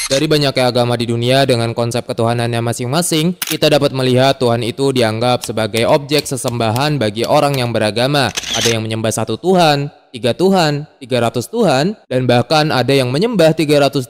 Dari banyaknya agama di dunia dengan konsep ketuhanannya masing-masing, kita dapat melihat Tuhan itu dianggap sebagai objek sesembahan bagi orang yang beragama. Ada yang menyembah satu Tuhan, 3 Tuhan, 300 Tuhan, dan bahkan ada yang menyembah 330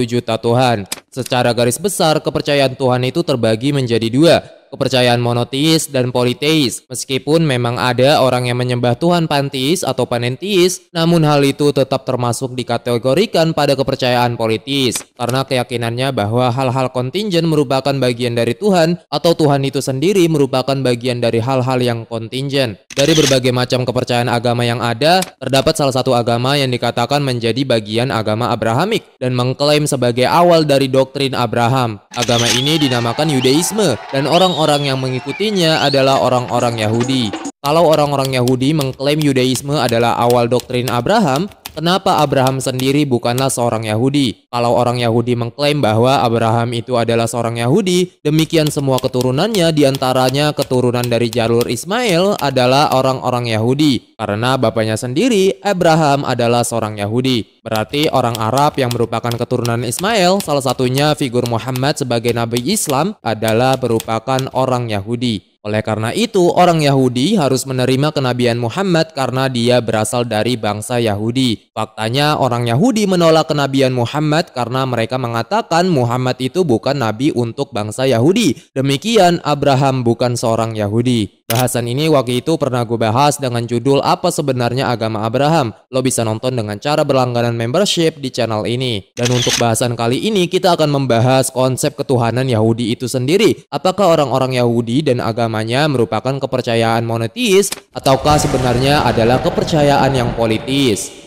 juta Tuhan. Secara garis besar, kepercayaan Tuhan itu terbagi menjadi dua, kepercayaan monoteis dan politeis. Meskipun memang ada orang yang menyembah Tuhan panteis atau panenteis, namun hal itu tetap termasuk dikategorikan pada kepercayaan politeis, karena keyakinannya bahwa hal-hal kontingen merupakan bagian dari Tuhan, atau Tuhan itu sendiri merupakan bagian dari hal-hal yang kontingen. Dari berbagai macam kepercayaan agama yang ada, terdapat salah satu agama yang dikatakan menjadi bagian agama Abrahamik dan mengklaim sebagai awal dari doktrin Abraham. Agama ini dinamakan Yudaisme dan orang-orang yang mengikutinya adalah orang-orang Yahudi. Kalau orang-orang Yahudi mengklaim Yudaisme adalah awal doktrin Abraham, kenapa Abraham sendiri bukanlah seorang Yahudi? Kalau orang Yahudi mengklaim bahwa Abraham itu adalah seorang Yahudi, demikian semua keturunannya diantaranya keturunan dari jalur Ismail adalah orang-orang Yahudi. Karena bapaknya sendiri, Abraham adalah seorang Yahudi. Berarti orang Arab yang merupakan keturunan Ismail, salah satunya figur Muhammad sebagai Nabi Islam adalah merupakan orang Yahudi. Oleh karena itu, orang Yahudi harus menerima kenabian Muhammad karena dia berasal dari bangsa Yahudi. Faktanya, orang Yahudi menolak kenabian Muhammad karena mereka mengatakan Muhammad itu bukan nabi untuk bangsa Yahudi. Demikian, Abraham bukan seorang Yahudi. Bahasan ini waktu itu pernah gue bahas dengan judul apa sebenarnya agama Abraham. Lo bisa nonton dengan cara berlangganan membership di channel ini. Dan untuk bahasan kali ini kita akan membahas konsep ketuhanan Yahudi itu sendiri. Apakah orang-orang Yahudi dan agamanya merupakan kepercayaan monoteis ataukah sebenarnya adalah kepercayaan yang politis?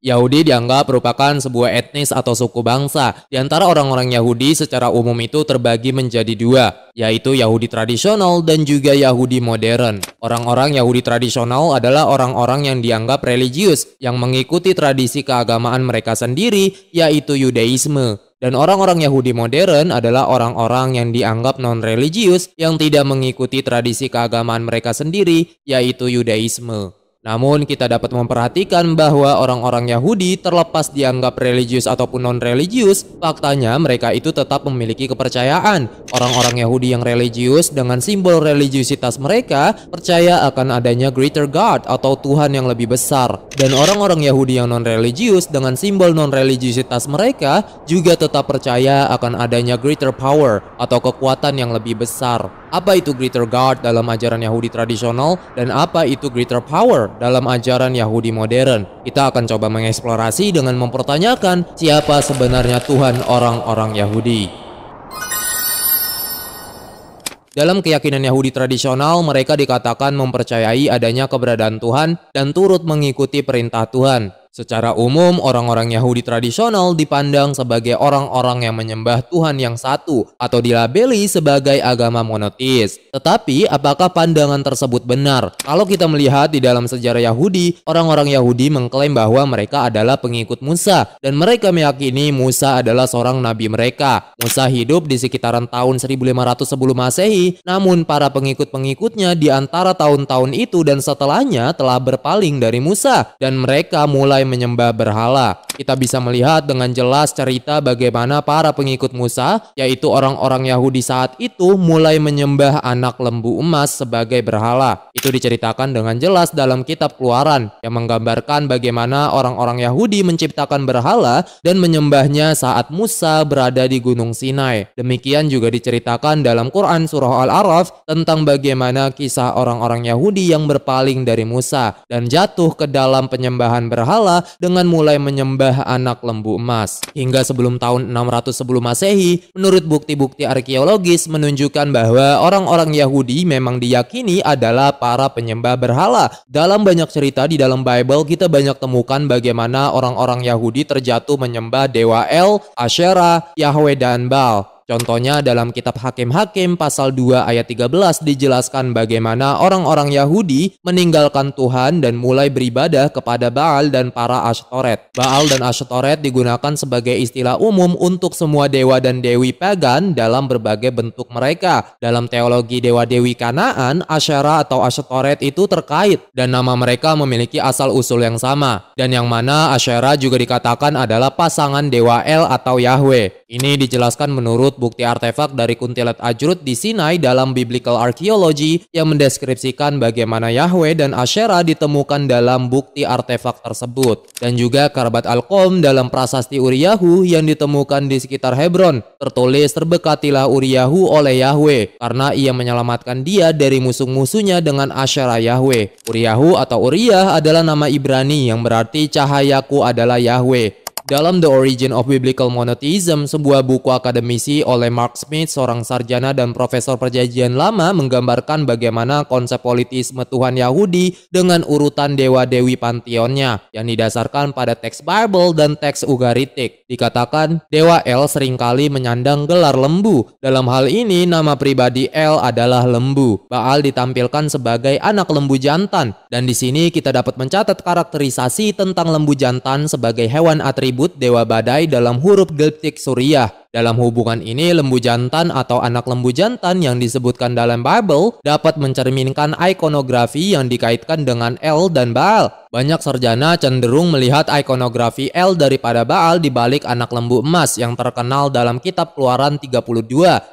Yahudi dianggap merupakan sebuah etnis atau suku bangsa. Di antara orang-orang Yahudi secara umum itu terbagi menjadi dua, yaitu Yahudi tradisional dan juga Yahudi modern. Orang-orang Yahudi tradisional adalah orang-orang yang dianggap religius, yang mengikuti tradisi keagamaan mereka sendiri, yaitu Yudaisme. Dan orang-orang Yahudi modern adalah orang-orang yang dianggap non-religius, yang tidak mengikuti tradisi keagamaan mereka sendiri, yaitu Yudaisme. Namun kita dapat memperhatikan bahwa orang-orang Yahudi terlepas dianggap religius ataupun non-religius, faktanya mereka itu tetap memiliki kepercayaan. Orang-orang Yahudi yang religius dengan simbol religiusitas mereka percaya akan adanya greater God atau Tuhan yang lebih besar. Dan orang-orang Yahudi yang non-religius dengan simbol non-religiusitas mereka juga tetap percaya akan adanya greater power atau kekuatan yang lebih besar. Apa itu greater God dalam ajaran Yahudi tradisional dan apa itu greater power dalam ajaran Yahudi modern? Kita akan coba mengeksplorasi dengan mempertanyakan siapa sebenarnya Tuhan orang-orang Yahudi. Dalam keyakinan Yahudi tradisional, mereka dikatakan mempercayai adanya keberadaan Tuhan dan turut mengikuti perintah Tuhan. Secara umum, orang-orang Yahudi tradisional dipandang sebagai orang-orang yang menyembah Tuhan yang satu atau dilabeli sebagai agama monoteis. Tetapi, apakah pandangan tersebut benar? Kalau kita melihat di dalam sejarah Yahudi, orang-orang Yahudi mengklaim bahwa mereka adalah pengikut Musa dan mereka meyakini Musa adalah seorang nabi mereka. Musa hidup di sekitaran tahun 1500 sebelum Masehi, namun para pengikut-pengikutnya di antara tahun-tahun itu dan setelahnya telah berpaling dari Musa dan mereka mulai menyembah berhala. Kita bisa melihat dengan jelas cerita bagaimana para pengikut Musa, yaitu orang-orang Yahudi saat itu mulai menyembah anak lembu emas sebagai berhala. Itu diceritakan dengan jelas dalam kitab Keluaran yang menggambarkan bagaimana orang-orang Yahudi menciptakan berhala dan menyembahnya saat Musa berada di Gunung Sinai. Demikian juga diceritakan dalam Quran surah Al-A'raf tentang bagaimana kisah orang-orang Yahudi yang berpaling dari Musa dan jatuh ke dalam penyembahan berhala dengan mulai menyembah anak lembu emas. Hingga sebelum tahun 600 sebelum Masehi, menurut bukti-bukti arkeologis menunjukkan bahwa orang-orang Yahudi memang diyakini adalah para penyembah berhala. Dalam banyak cerita di dalam Bible, kita banyak temukan bagaimana orang-orang Yahudi terjatuh menyembah dewa El, Asyera, Yahweh, dan Baal. Contohnya dalam kitab Hakim-Hakim pasal 2 ayat 13 dijelaskan bagaimana orang-orang Yahudi meninggalkan Tuhan dan mulai beribadah kepada Baal dan para Asytoret. Baal dan Asytoret digunakan sebagai istilah umum untuk semua dewa dan dewi pagan dalam berbagai bentuk mereka. Dalam teologi dewa-dewi Kanaan, Asyera atau Asytoret itu terkait dan nama mereka memiliki asal-usul yang sama. Dan yang mana Asyera juga dikatakan adalah pasangan dewa El atau Yahweh. Ini dijelaskan menurut bukti artefak dari kuntilanak Ajrut di Sinai dalam Biblical Archaeology yang mendeskripsikan bagaimana Yahweh dan Asyera ditemukan dalam bukti artefak tersebut. Dan juga Karbat Al-Qom dalam prasasti Uriyahu yang ditemukan di sekitar Hebron. Tertulis terbekatilah Uriyahu oleh Yahweh karena ia menyelamatkan dia dari musuh-musuhnya dengan Asyera Yahweh. Uriyahu atau Uriyah adalah nama Ibrani yang berarti cahayaku adalah Yahweh. Dalam The Origin of Biblical Monotheism, sebuah buku akademisi oleh Mark Smith, seorang sarjana dan profesor perjanjian lama, menggambarkan bagaimana konsep politisme Tuhan Yahudi dengan urutan dewa-dewi pantheonnya yang didasarkan pada teks Bible dan teks Ugaritik. Dikatakan, Dewa El seringkali menyandang gelar lembu. Dalam hal ini, nama pribadi El adalah lembu. Baal ditampilkan sebagai anak lembu jantan. Dan di sini kita dapat mencatat karakterisasi tentang lembu jantan sebagai hewan atribut dewa badai dalam huruf Gelptik Suriah. Dalam hubungan ini, lembu jantan atau anak lembu jantan yang disebutkan dalam Bible dapat mencerminkan ikonografi yang dikaitkan dengan El dan Baal. Banyak sarjana cenderung melihat ikonografi El daripada Baal di balik anak lembu emas yang terkenal dalam kitab Keluaran 32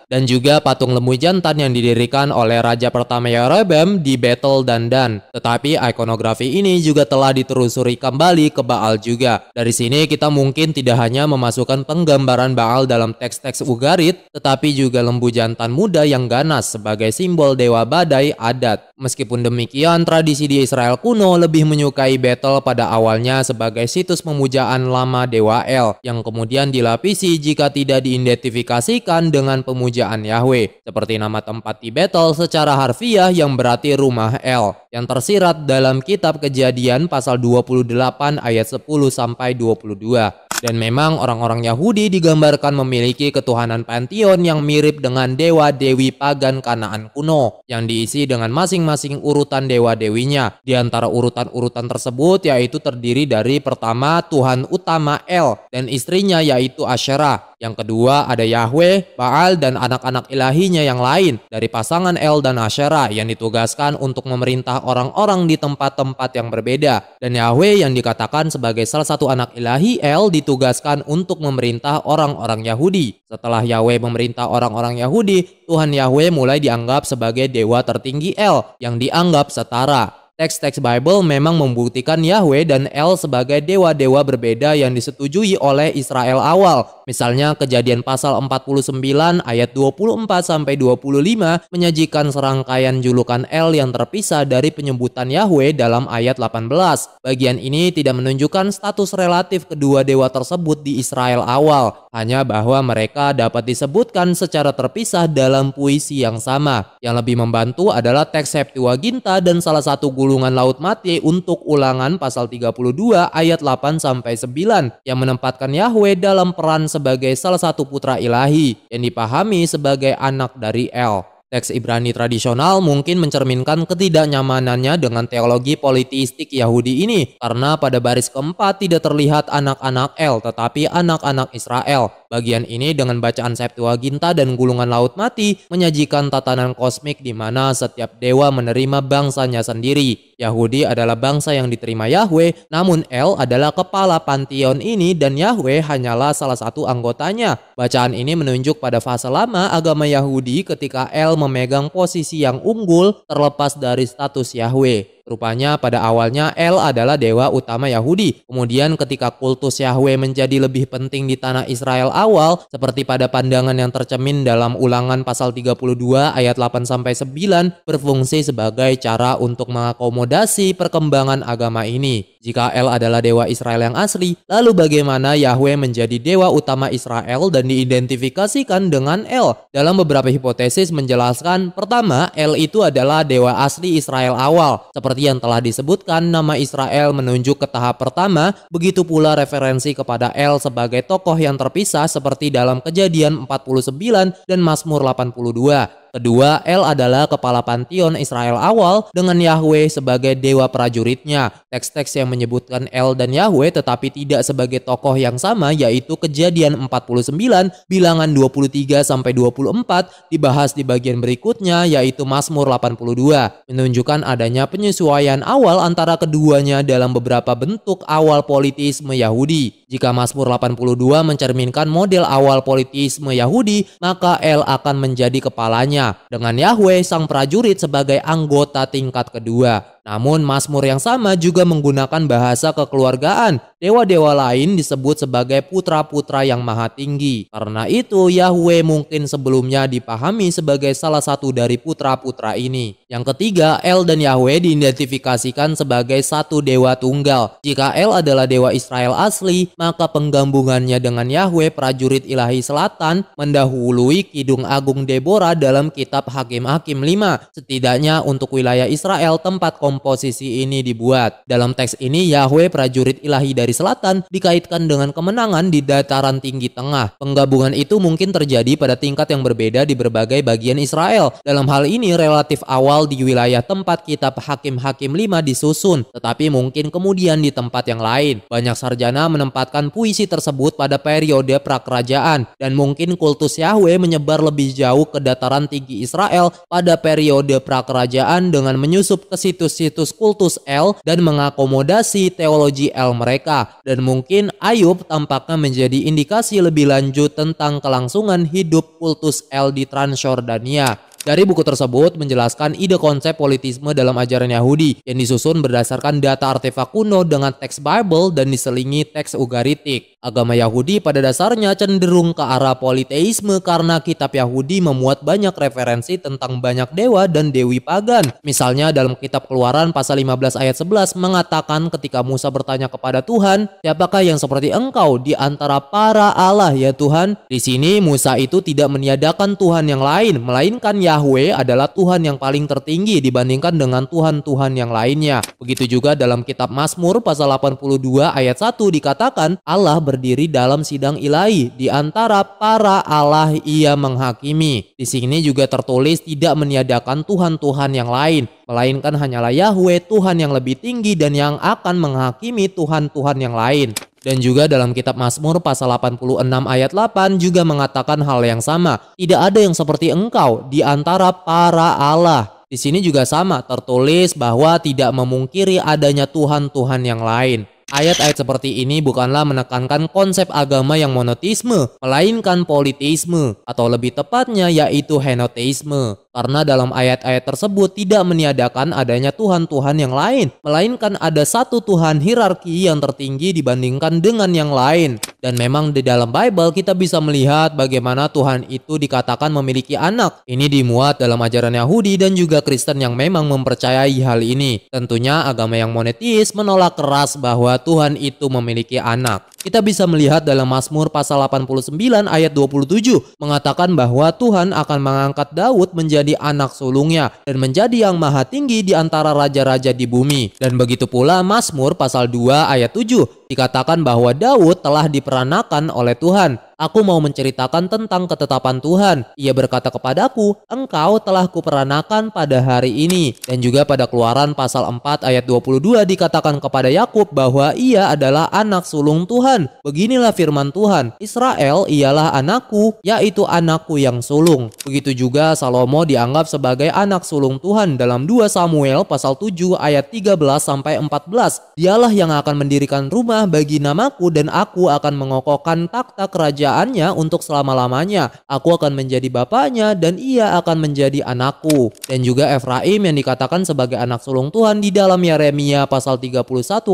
dan juga patung lembu jantan yang didirikan oleh Raja pertama Yerobeam di Betel dan Dan. Tetapi ikonografi ini juga telah ditelusuri kembali ke Baal juga. Dari sini kita mungkin tidak hanya memasukkan penggambaran Baal dalam teks-teks Ugarit, tetapi juga lembu jantan muda yang ganas sebagai simbol dewa badai adat. Meskipun demikian, tradisi di Israel kuno lebih menyukai Betel pada awalnya sebagai situs pemujaan lama dewa El, yang kemudian dilapisi jika tidak diidentifikasikan dengan pemujaan Yahweh, seperti nama tempat di Betel secara harfiah yang berarti rumah El, yang tersirat dalam kitab Kejadian pasal 28 ayat 10 sampai 22. Dan memang orang-orang Yahudi digambarkan memiliki ketuhanan pantheon yang mirip dengan dewa-dewi pagan Kanaan kuno, yang diisi dengan masing-masing urutan dewa-dewinya. Di antara urutan-urutan tersebut yaitu terdiri dari pertama Tuhan utama El dan istrinya yaitu Asyera. Yang kedua ada Yahweh, Baal, dan anak-anak ilahinya yang lain dari pasangan El dan Asyera yang ditugaskan untuk memerintah orang-orang di tempat-tempat yang berbeda. Dan Yahweh yang dikatakan sebagai salah satu anak ilahi El ditugaskan untuk memerintah orang-orang Yahudi. Setelah Yahweh memerintah orang-orang Yahudi, Tuhan Yahweh mulai dianggap sebagai dewa tertinggi El yang dianggap setara. Teks-teks Bible memang membuktikan Yahweh dan El sebagai dewa-dewa berbeda yang disetujui oleh Israel awal. Misalnya Kejadian pasal 49 ayat 24-25 menyajikan serangkaian julukan El yang terpisah dari penyebutan Yahweh dalam ayat 18. Bagian ini tidak menunjukkan status relatif kedua dewa tersebut di Israel awal, hanya bahwa mereka dapat disebutkan secara terpisah dalam puisi yang sama. Yang lebih membantu adalah teks Septuaginta dan salah satu gulungan Laut Mati untuk Ulangan pasal 32 ayat 8-9 yang menempatkan Yahweh dalam peran sebagai salah satu putra ilahi yang dipahami sebagai anak dari El. Teks Ibrani tradisional mungkin mencerminkan ketidaknyamanannya dengan teologi politistik Yahudi ini karena pada baris keempat tidak terlihat anak-anak El tetapi anak-anak Israel. Bagian ini dengan bacaan Septuaginta dan gulungan Laut Mati menyajikan tatanan kosmik di mana setiap dewa menerima bangsanya sendiri. Yahudi adalah bangsa yang diterima Yahweh, namun El adalah kepala pantheon ini dan Yahweh hanyalah salah satu anggotanya. Bacaan ini menunjuk pada fase lama agama Yahudi ketika El memegang posisi yang unggul terlepas dari status Yahweh. Rupanya pada awalnya El adalah dewa utama Yahudi. Kemudian ketika kultus Yahweh menjadi lebih penting di tanah Israel awal, seperti pada pandangan yang tercermin dalam Ulangan pasal 32 ayat 8-9, berfungsi sebagai cara untuk mengakomodasi perkembangan agama ini. Jika El adalah dewa Israel yang asli, lalu bagaimana Yahweh menjadi dewa utama Israel dan diidentifikasikan dengan El? Dalam beberapa hipotesis menjelaskan, pertama, El itu adalah dewa asli Israel awal. Seperti yang telah disebutkan, nama Israel menunjuk ke tahap pertama, begitu pula referensi kepada El sebagai tokoh yang terpisah seperti dalam Kejadian 49 dan Mazmur 82. Kedua, El adalah kepala panteon Israel awal dengan Yahweh sebagai dewa prajuritnya. Teks-teks yang menyebutkan El dan Yahweh tetapi tidak sebagai tokoh yang sama yaitu Kejadian 49 bilangan 23-24 dibahas di bagian berikutnya yaitu Mazmur 82. Menunjukkan adanya penyesuaian awal antara keduanya dalam beberapa bentuk awal politisme Yahudi. Jika Mazmur 82 mencerminkan model awal politisme Yahudi, maka El akan menjadi kepalanya, dengan Yahweh sang prajurit sebagai anggota tingkat kedua. Namun Mazmur yang sama juga menggunakan bahasa kekeluargaan. Dewa-dewa lain disebut sebagai putra-putra yang maha tinggi. Karena itu Yahweh mungkin sebelumnya dipahami sebagai salah satu dari putra-putra ini. Yang ketiga, El dan Yahweh diidentifikasikan sebagai satu dewa tunggal. Jika El adalah dewa Israel asli, maka penggabungannya dengan Yahweh prajurit ilahi selatan mendahului Kidung Agung Deborah dalam kitab Hakim-Hakim 5. Setidaknya untuk wilayah Israel tempat komposisi ini dibuat. Dalam teks ini Yahweh prajurit ilahi dari selatan dikaitkan dengan kemenangan di dataran tinggi tengah. Penggabungan itu mungkin terjadi pada tingkat yang berbeda di berbagai bagian Israel. Dalam hal ini relatif awal di wilayah tempat kitab Hakim-Hakim 5 disusun, tetapi mungkin kemudian di tempat yang lain. Banyak sarjana menempatkan puisi tersebut pada periode prakerajaan dan mungkin kultus Yahweh menyebar lebih jauh ke dataran tinggi Israel pada periode prakerajaan dengan menyusup ke situs-situs kultus El dan mengakomodasi teologi El mereka. Dan mungkin Ayub tampaknya menjadi indikasi lebih lanjut tentang kelangsungan hidup kultus El di Transjordania. Dari buku tersebut menjelaskan ide konsep politisme dalam ajaran Yahudi yang disusun berdasarkan data artefak kuno dengan teks Bible dan diselingi teks Ugaritik. Agama Yahudi pada dasarnya cenderung ke arah politeisme karena kitab Yahudi memuat banyak referensi tentang banyak dewa dan dewi pagan. Misalnya dalam kitab Keluaran pasal 15 ayat 11 mengatakan ketika Musa bertanya kepada Tuhan, "Siapakah yang seperti engkau di antara para Allah ya Tuhan?" Di sini Musa itu tidak meniadakan Tuhan yang lain, melainkan Yahweh adalah Tuhan yang paling tertinggi dibandingkan dengan Tuhan-Tuhan yang lainnya. Begitu juga dalam kitab Mazmur pasal 82 ayat 1 dikatakan Allah berdiri dalam sidang ilahi, di antara para Allah ia menghakimi. Di sini juga tertulis tidak meniadakan Tuhan-Tuhan yang lain, melainkan hanyalah Yahweh Tuhan yang lebih tinggi dan yang akan menghakimi Tuhan-Tuhan yang lain. Dan juga dalam kitab Mazmur pasal 86 ayat 8 juga mengatakan hal yang sama. Tidak ada yang seperti engkau di antara para Allah. Di sini juga sama tertulis bahwa tidak memungkiri adanya Tuhan-Tuhan yang lain. Ayat-ayat seperti ini bukanlah menekankan konsep agama yang monoteisme, melainkan politeisme, atau lebih tepatnya yaitu henoteisme. Karena dalam ayat-ayat tersebut tidak meniadakan adanya Tuhan-Tuhan yang lain, melainkan ada satu Tuhan hierarki yang tertinggi dibandingkan dengan yang lain. Dan memang di dalam Bible kita bisa melihat bagaimana Tuhan itu dikatakan memiliki anak. Ini dimuat dalam ajaran Yahudi dan juga Kristen yang memang mempercayai hal ini. Tentunya agama yang monoteis menolak keras bahwa Tuhan itu memiliki anak. Kita bisa melihat dalam Mazmur pasal 89 ayat 27 mengatakan bahwa Tuhan akan mengangkat Daud menjadi anak sulungnya dan menjadi yang maha tinggi di antara raja-raja di bumi. Dan begitu pula Mazmur pasal 2 ayat 7 dikatakan bahwa Daud telah diperanakan oleh Tuhan. Aku mau menceritakan tentang ketetapan Tuhan. Ia berkata kepadaku, engkau telah kuperanakan pada hari ini. Dan juga pada Keluaran pasal 4 ayat 22 dikatakan kepada Yakub bahwa ia adalah anak sulung Tuhan. Beginilah firman Tuhan, Israel ialah anakku, yaitu anakku yang sulung. Begitu juga Salomo dianggap sebagai anak sulung Tuhan dalam 2 Samuel pasal 7 ayat 13 sampai 14. Dialah yang akan mendirikan rumah bagi namaku dan aku akan mengokohkan takhta kerajaannya untuk selama-lamanya. Aku akan menjadi bapaknya dan ia akan menjadi anakku. Dan juga Efraim yang dikatakan sebagai anak sulung Tuhan di dalam Yeremia pasal 31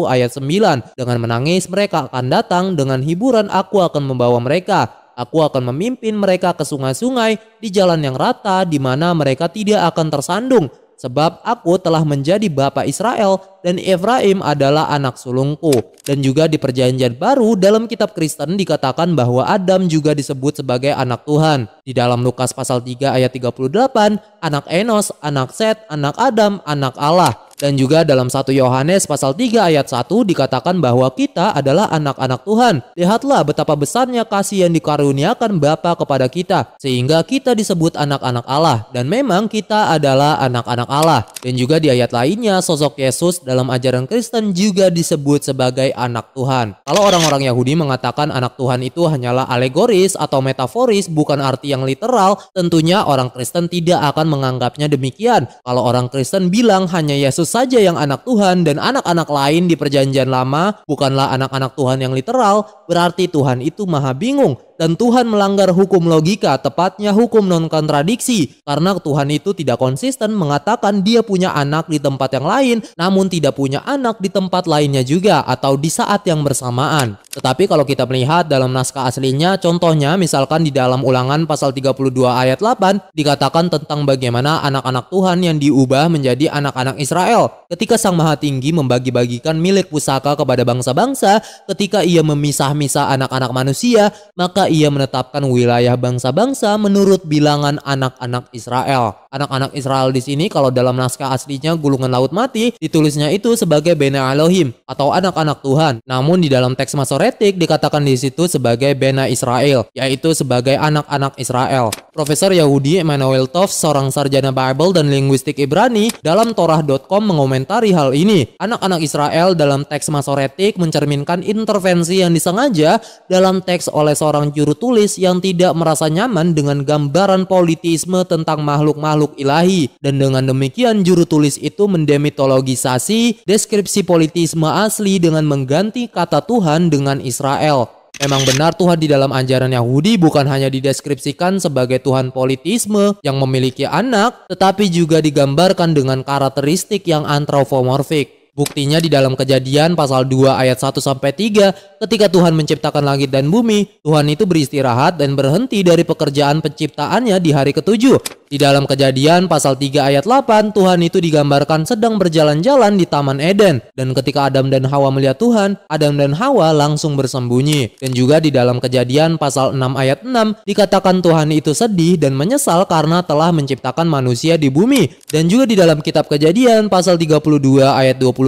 ayat 9. Dengan menangis mereka akan datang, dengan hiburan aku akan membawa mereka. Aku akan memimpin mereka ke sungai-sungai di jalan yang rata di mana mereka tidak akan tersandung. sebab aku telah menjadi bapa Israel dan Efraim adalah anak sulungku. Dan juga di Perjanjian Baru dalam kitab Kristen dikatakan bahwa Adam juga disebut sebagai anak Tuhan. Di dalam Lukas pasal 3 ayat 38, anak Enos, anak Set, anak Adam, anak Allah. Dan juga dalam 1 Yohanes pasal 3 ayat 1 dikatakan bahwa kita adalah anak-anak Tuhan. Lihatlah betapa besarnya kasih yang dikaruniakan Bapa kepada kita, sehingga kita disebut anak-anak Allah. Dan memang kita adalah anak-anak Allah. Dan juga di ayat lainnya, sosok Yesus dalam ajaran Kristen juga disebut sebagai anak Tuhan. Kalau orang-orang Yahudi mengatakan anak Tuhan itu hanyalah alegoris atau metaforis, bukan arti yang literal, tentunya orang Kristen tidak akan menganggapnya demikian. Kalau orang Kristen bilang hanya Yesus saja yang anak Tuhan dan anak-anak lain di Perjanjian Lama bukanlah anak-anak Tuhan yang literal, berarti Tuhan itu maha bingung dan Tuhan melanggar hukum logika, tepatnya hukum non-kontradiksi, karena Tuhan itu tidak konsisten mengatakan dia punya anak di tempat yang lain namun tidak punya anak di tempat lainnya juga atau di saat yang bersamaan. Tetapi kalau kita melihat dalam naskah aslinya, contohnya misalkan di dalam Ulangan pasal 32 ayat 8 dikatakan tentang bagaimana anak-anak Tuhan yang diubah menjadi anak-anak Israel ketika Sang Maha Tinggi membagi-bagikan milik pusaka kepada bangsa-bangsa. Ketika ia memisah-misah anak-anak manusia, maka ia menetapkan wilayah bangsa-bangsa menurut bilangan anak-anak Israel. Anak-anak Israel di sini kalau dalam naskah aslinya Gulungan Laut Mati ditulisnya itu sebagai Bena Elohim atau anak-anak Tuhan. Namun di dalam teks Masoretik dikatakan di situ sebagai Bena Israel, yaitu sebagai anak-anak Israel. Profesor Yahudi Emanuel Tofts, seorang sarjana Bible dan linguistik Ibrani, dalam Torah.com mengomentari hal ini. Anak-anak Israel dalam teks Masoretik mencerminkan intervensi yang disengaja dalam teks oleh seorang juru tulis yang tidak merasa nyaman dengan gambaran politisme tentang makhluk-makhluk ilahi. Dan dengan demikian juru tulis itu mendemitologisasi deskripsi politisme asli dengan mengganti kata Tuhan dengan Israel. Memang benar Tuhan di dalam ajaran Yahudi bukan hanya dideskripsikan sebagai Tuhan politisme yang memiliki anak, tetapi juga digambarkan dengan karakteristik yang antropomorfik. Buktinya di dalam Kejadian pasal 2 ayat 1-3, ketika Tuhan menciptakan langit dan bumi, Tuhan itu beristirahat dan berhenti dari pekerjaan penciptaannya di hari ke-7. Di dalam Kejadian pasal 3 ayat 8, Tuhan itu digambarkan sedang berjalan-jalan di Taman Eden. Dan ketika Adam dan Hawa melihat Tuhan, Adam dan Hawa langsung bersembunyi. Dan juga di dalam Kejadian pasal 6 ayat 6, dikatakan Tuhan itu sedih dan menyesal karena telah menciptakan manusia di bumi. Dan juga di dalam kitab Kejadian pasal 32 ayat 28,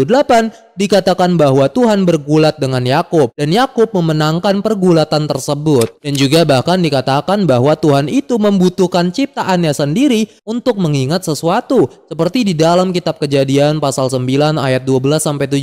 dikatakan bahwa Tuhan bergulat dengan Yakub dan Yakub memenangkan pergulatan tersebut. Dan juga bahkan dikatakan bahwa Tuhan itu membutuhkan ciptaannya sendiri untuk mengingat sesuatu, seperti di dalam kitab Kejadian pasal 9 ayat 12-17.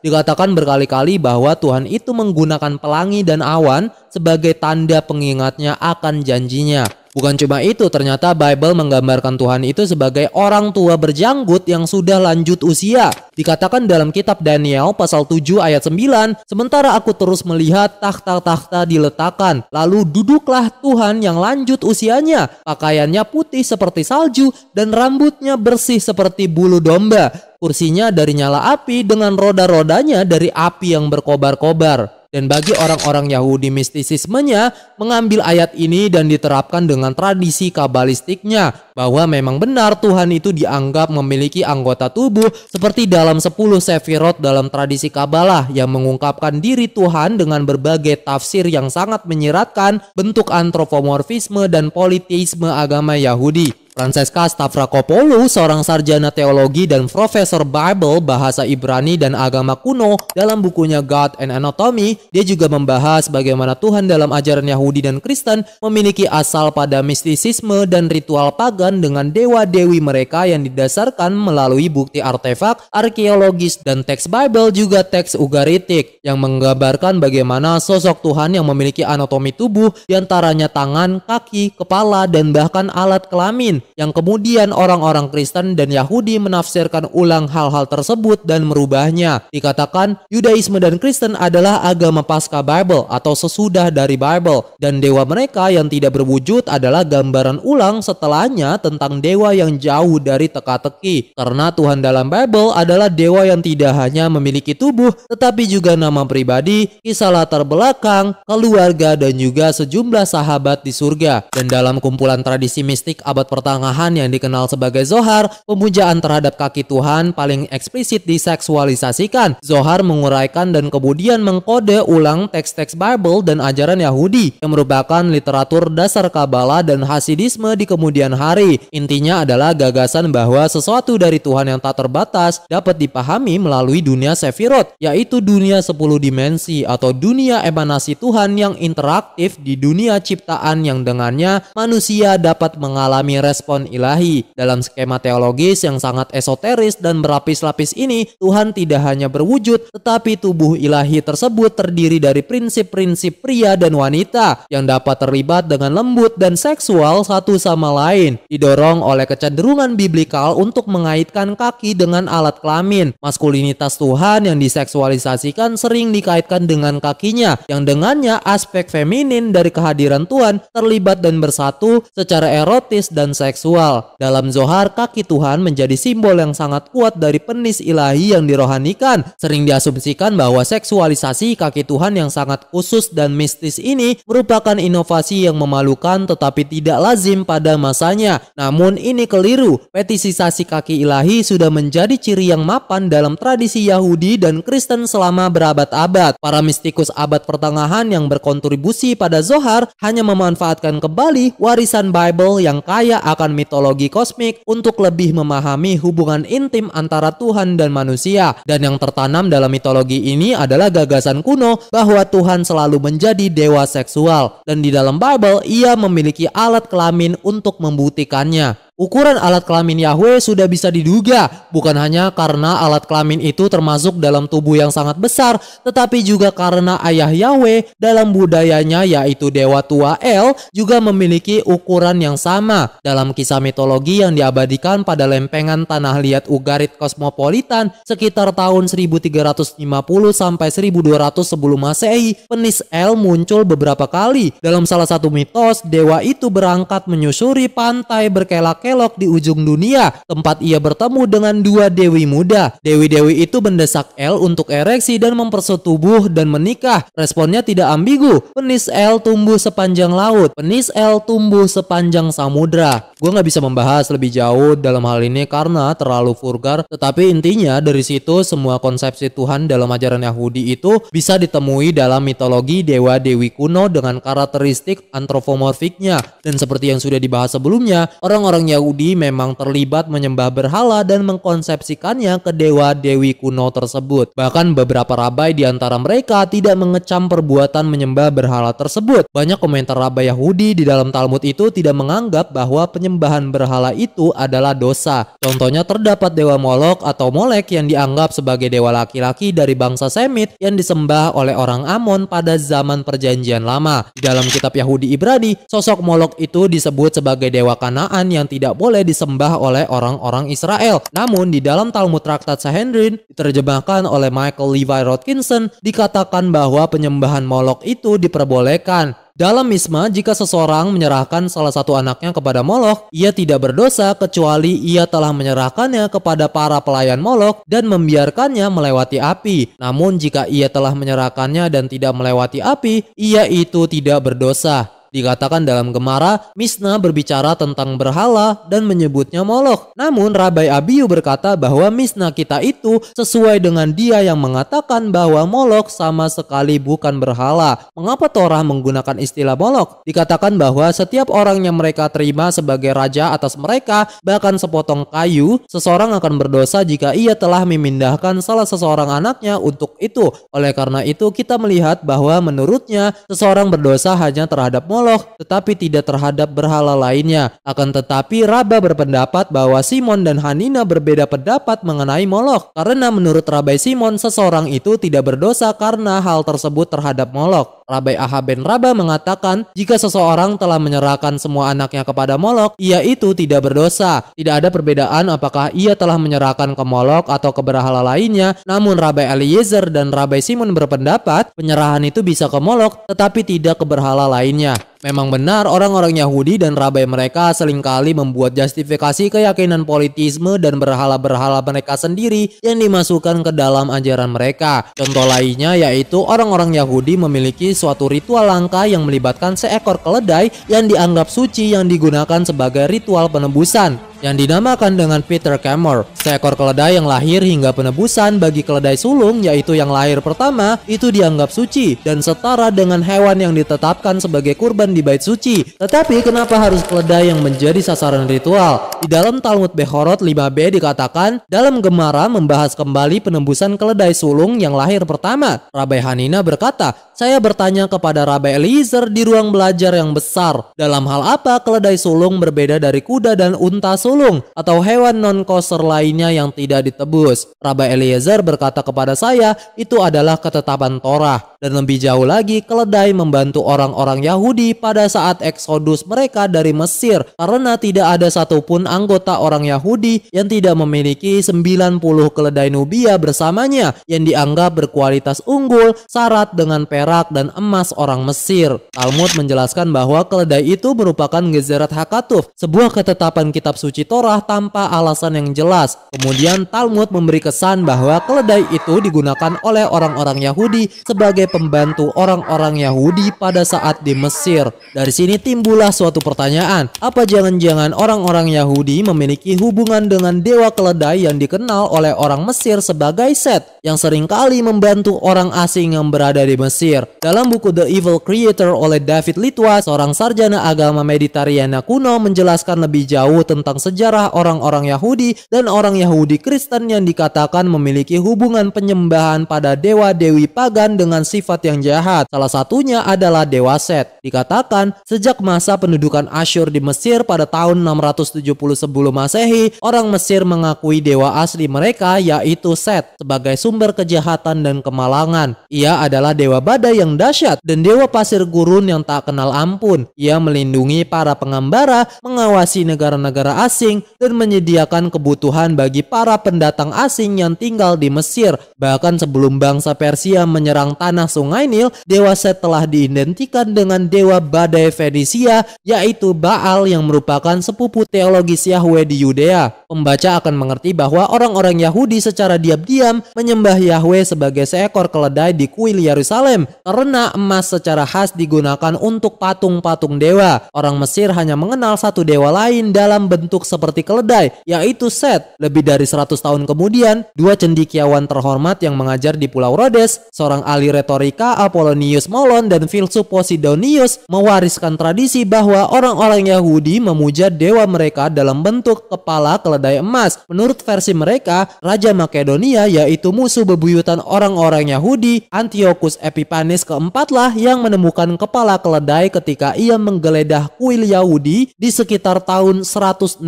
Dikatakan berkali-kali bahwa Tuhan itu menggunakan pelangi dan awan sebagai tanda pengingatnya akan janjinya. Bukan cuma itu, ternyata Bible menggambarkan Tuhan itu sebagai orang tua berjanggut yang sudah lanjut usia. Dikatakan dalam kitab Daniel pasal 7 ayat 9, sementara aku terus melihat takhta-takhta diletakkan, lalu duduklah Tuhan yang lanjut usianya, pakaiannya putih seperti salju dan rambutnya bersih seperti bulu domba. Kursinya dari nyala api dengan roda-rodanya dari api yang berkobar-kobar. Dan bagi orang-orang Yahudi mistisismenya mengambil ayat ini dan diterapkan dengan tradisi kabalistiknya bahwa memang benar Tuhan itu dianggap memiliki anggota tubuh seperti dalam 10 sefirot dalam tradisi Kabalah yang mengungkapkan diri Tuhan dengan berbagai tafsir yang sangat menyiratkan bentuk antropomorfisme dan politisme agama Yahudi. Francesca Stavrakopoulou, seorang sarjana teologi dan profesor Bible, bahasa Ibrani dan agama kuno, dalam bukunya God and Anatomy, dia juga membahas bagaimana Tuhan dalam ajaran Yahudi dan Kristen memiliki asal pada mistisisme dan ritual pagan dengan dewa-dewi mereka yang didasarkan melalui bukti artefak, arkeologis, dan teks Bible juga teks Ugaritik yang menggambarkan bagaimana sosok Tuhan yang memiliki anatomi tubuh diantaranya tangan, kaki, kepala, dan bahkan alat kelamin, yang kemudian orang-orang Kristen dan Yahudi menafsirkan ulang hal-hal tersebut dan merubahnya. Dikatakan Yudaisme dan Kristen adalah agama pasca Bible atau sesudah dari Bible, dan dewa mereka yang tidak berwujud adalah gambaran ulang setelahnya tentang dewa yang jauh dari teka-teki. Karena Tuhan dalam Bible adalah dewa yang tidak hanya memiliki tubuh tetapi juga nama pribadi, kisah latar belakang, keluarga, dan juga sejumlah sahabat di surga. Dan dalam kumpulan tradisi mistik abad pertama pertengahan yang dikenal sebagai Zohar, pemujaan terhadap kaki Tuhan paling eksplisit diseksualisasikan. Zohar menguraikan dan kemudian mengkode ulang teks-teks Bible dan ajaran Yahudi yang merupakan literatur dasar Kabbalah dan Hasidisme di kemudian hari. Intinya adalah gagasan bahwa sesuatu dari Tuhan yang tak terbatas dapat dipahami melalui dunia Sefirot, yaitu dunia 10 dimensi atau dunia emanasi Tuhan yang interaktif di dunia ciptaan yang dengannya manusia dapat mengalami respon ilahi. Dalam skema teologis yang sangat esoteris dan berlapis-lapis ini, Tuhan tidak hanya berwujud, tetapi tubuh ilahi tersebut terdiri dari prinsip-prinsip pria dan wanita yang dapat terlibat dengan lembut dan seksual satu sama lain, didorong oleh kecenderungan biblikal untuk mengaitkan kaki dengan alat kelamin. Maskulinitas Tuhan yang diseksualisasikan sering dikaitkan dengan kakinya, yang dengannya aspek feminin dari kehadiran Tuhan terlibat dan bersatu secara erotis dan seksual. Dalam Zohar, kaki Tuhan menjadi simbol yang sangat kuat dari penis ilahi yang dirohanikan. Sering diasumsikan bahwa seksualisasi kaki Tuhan yang sangat khusus dan mistis ini merupakan inovasi yang memalukan tetapi tidak lazim pada masanya. Namun ini keliru. Fetisisasi kaki ilahi sudah menjadi ciri yang mapan dalam tradisi Yahudi dan Kristen selama berabad-abad. Para mistikus abad pertengahan yang berkontribusi pada Zohar hanya memanfaatkan kembali warisan Bible yang kaya akan mitologi kosmik untuk lebih memahami hubungan intim antara Tuhan dan manusia. Dan yang tertanam dalam mitologi ini adalah gagasan kuno bahwa Tuhan selalu menjadi dewa seksual, dan di dalam Bible ia memiliki alat kelamin untuk membuktikannya. Ukuran alat kelamin Yahweh sudah bisa diduga, bukan hanya karena alat kelamin itu termasuk dalam tubuh yang sangat besar, tetapi juga karena ayah Yahweh dalam budayanya yaitu Dewa Tua El juga memiliki ukuran yang sama. Dalam kisah mitologi yang diabadikan pada lempengan tanah liat Ugarit kosmopolitan sekitar tahun 1350 sampai 1200 sebelum Masehi, penis El muncul beberapa kali. Dalam salah satu mitos, dewa itu berangkat menyusuri pantai berkelak-kelok di ujung dunia, tempat ia bertemu dengan dua dewi muda. Dewi-dewi itu mendesak El untuk ereksi dan mempersetubuh dan menikah. Responnya tidak ambigu. Penis El tumbuh sepanjang laut. Penis El tumbuh sepanjang samudra. Gue gak bisa membahas lebih jauh dalam hal ini karena terlalu vulgar, tetapi intinya dari situ semua konsepsi Tuhan dalam ajaran Yahudi itu bisa ditemui dalam mitologi dewa-dewi kuno dengan karakteristik antropomorfiknya. Dan seperti yang sudah dibahas sebelumnya, orang-orang Yahudi memang terlibat menyembah berhala dan mengkonsepsikannya ke dewa-dewi kuno tersebut. Bahkan beberapa rabai di antara mereka tidak mengecam perbuatan menyembah berhala tersebut. Banyak komentar rabai Yahudi di dalam Talmud itu tidak menganggap bahwa penyembahan berhala itu adalah dosa. Contohnya terdapat dewa Molok atau Molek yang dianggap sebagai dewa laki-laki dari bangsa Semit yang disembah oleh orang Amon pada zaman Perjanjian Lama. Di dalam kitab Yahudi Ibrani, sosok Molok itu disebut sebagai dewa Kanaan yang tidak boleh disembah oleh orang-orang Israel. Namun di dalam Talmud Traktat Sanhedrin diterjemahkan oleh Michael Levi Rodkinson dikatakan bahwa penyembahan Molok itu diperbolehkan. Dalam Misma, jika seseorang menyerahkan salah satu anaknya kepada Molok, ia tidak berdosa kecuali ia telah menyerahkannya kepada para pelayan Molok dan membiarkannya melewati api. Namun jika ia telah menyerahkannya dan tidak melewati api, ia itu tidak berdosa. Dikatakan dalam Gemara, Misna berbicara tentang berhala dan menyebutnya Molok. Namun Rabai Abiyu berkata bahwa Misna kita itu sesuai dengan dia yang mengatakan bahwa Molok sama sekali bukan berhala. Mengapa Torah menggunakan istilah Molok? Dikatakan bahwa setiap orang yang mereka terima sebagai raja atas mereka, bahkan sepotong kayu, seseorang akan berdosa jika ia telah memindahkan salah seseorang anaknya untuk itu. Oleh karena itu kita melihat bahwa menurutnya seseorang berdosa hanya terhadap Molok, tetapi tidak terhadap berhala lainnya. Akan tetapi Rabba berpendapat bahwa Simon dan Hanina berbeda pendapat mengenai Molok, karena menurut Rabai Simon seseorang itu tidak berdosa karena hal tersebut terhadap Molok. Rabai Ahab ben Rabba mengatakan jika seseorang telah menyerahkan semua anaknya kepada Molok, ia itu tidak berdosa. Tidak ada perbedaan apakah ia telah menyerahkan ke Molok atau ke berhala lainnya. Namun Rabai Eliezer dan Rabai Simon berpendapat penyerahan itu bisa ke Molok tetapi tidak ke berhala lainnya. Memang benar orang-orang Yahudi dan rabai mereka seringkali membuat justifikasi keyakinan politisme dan berhala-berhala mereka sendiri yang dimasukkan ke dalam ajaran mereka. Contoh lainnya yaitu orang-orang Yahudi memiliki suatu ritual langka yang melibatkan seekor keledai yang dianggap suci yang digunakan sebagai ritual penebusan, yang dinamakan dengan Peter Kamor. Seekor keledai yang lahir hingga penebusan bagi keledai sulung, yaitu yang lahir pertama, itu dianggap suci dan setara dengan hewan yang ditetapkan sebagai kurban di bait suci. Tetapi kenapa harus keledai yang menjadi sasaran ritual? Di dalam Talmud Bechorot 5b dikatakan, dalam Gemara membahas kembali penebusan keledai sulung yang lahir pertama. Rabai Hanina berkata, saya bertanya kepada Rabai Eliezer di ruang belajar yang besar, dalam hal apa keledai sulung berbeda dari kuda dan unta sulung atau hewan non-kosher lainnya yang tidak ditebus? Rabai Eliezer berkata kepada saya, itu adalah ketetapan Torah. Dan lebih jauh lagi, keledai membantu orang-orang Yahudi pada saat eksodus mereka dari Mesir, karena tidak ada satupun anggota orang Yahudi yang tidak memiliki 90 keledai nubia bersamanya yang dianggap berkualitas unggul, syarat dengan perak dan emas orang Mesir. Talmud menjelaskan bahwa keledai itu merupakan Gezerah Hakatuf, sebuah ketetapan kitab suci Torah tanpa alasan yang jelas. Kemudian Talmud memberi kesan bahwa keledai itu digunakan oleh orang-orang Yahudi sebagai pembantu orang-orang Yahudi pada saat di Mesir. Dari sini timbullah suatu pertanyaan, apa jangan-jangan orang-orang Yahudi memiliki hubungan dengan dewa keledai yang dikenal oleh orang Mesir sebagai Set, yang seringkali membantu orang asing yang berada di Mesir? Dalam buku The Evil Creator oleh David Litwa, seorang sarjana agama Mediterania kuno menjelaskan lebih jauh tentang sejarah orang-orang Yahudi dan orang Yahudi Kristen yang dikatakan memiliki hubungan penyembahan pada dewa-dewi pagan dengan sifat yang jahat. Salah satunya adalah dewa Set. Dikatakan sejak masa pendudukan Asyur di Mesir pada tahun 670 sebelum Masehi, orang Mesir mengakui dewa asli mereka yaitu Set sebagai sumber kejahatan dan kemalangan. Ia adalah dewa badai yang dahsyat dan dewa pasir gurun yang tak kenal ampun. Ia melindungi para pengembara, mengawasi negara-negara asing, dan menyediakan kebutuhan bagi para pendatang asing yang tinggal di Mesir. Bahkan sebelum bangsa Persia menyerang tanah Sungai Nil, dewa Set telah diidentikan dengan dewa badai Fenisia, yaitu Baal yang merupakan sepupu teologis Yahweh di Yudea. Pembaca akan mengerti bahwa orang-orang Yahudi secara diam-diam menyembah Yahweh sebagai seekor keledai di kuil Yerusalem, karena emas secara khas digunakan untuk patung-patung dewa. Orang Mesir hanya mengenal satu dewa lain dalam bentuk seperti keledai, yaitu Set. Lebih dari 100 tahun kemudian, dua cendekiawan terhormat yang mengajar di Pulau Rhodes, seorang ahli retorika Apollonius Molon dan filsuf Posidonius, mewariskan tradisi bahwa orang-orang Yahudi memuja dewa mereka dalam bentuk kepala keledai emas. Menurut versi mereka, Raja Makedonia, yaitu musuh bebuyutan orang-orang Yahudi, Antiochus Epiphanes keempat lah yang menemukan kepala keledai ketika ia menggeledah kuil Yahudi di sekitar tahun 167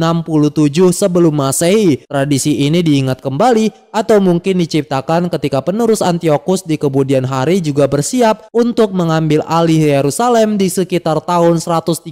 sebelum Masehi. Tradisi ini diingat kembali atau mungkin diciptakan ketika penerus Antiochus di kemudian hari juga bersiap untuk mengambil alih Yerusalem di sekitar tahun 134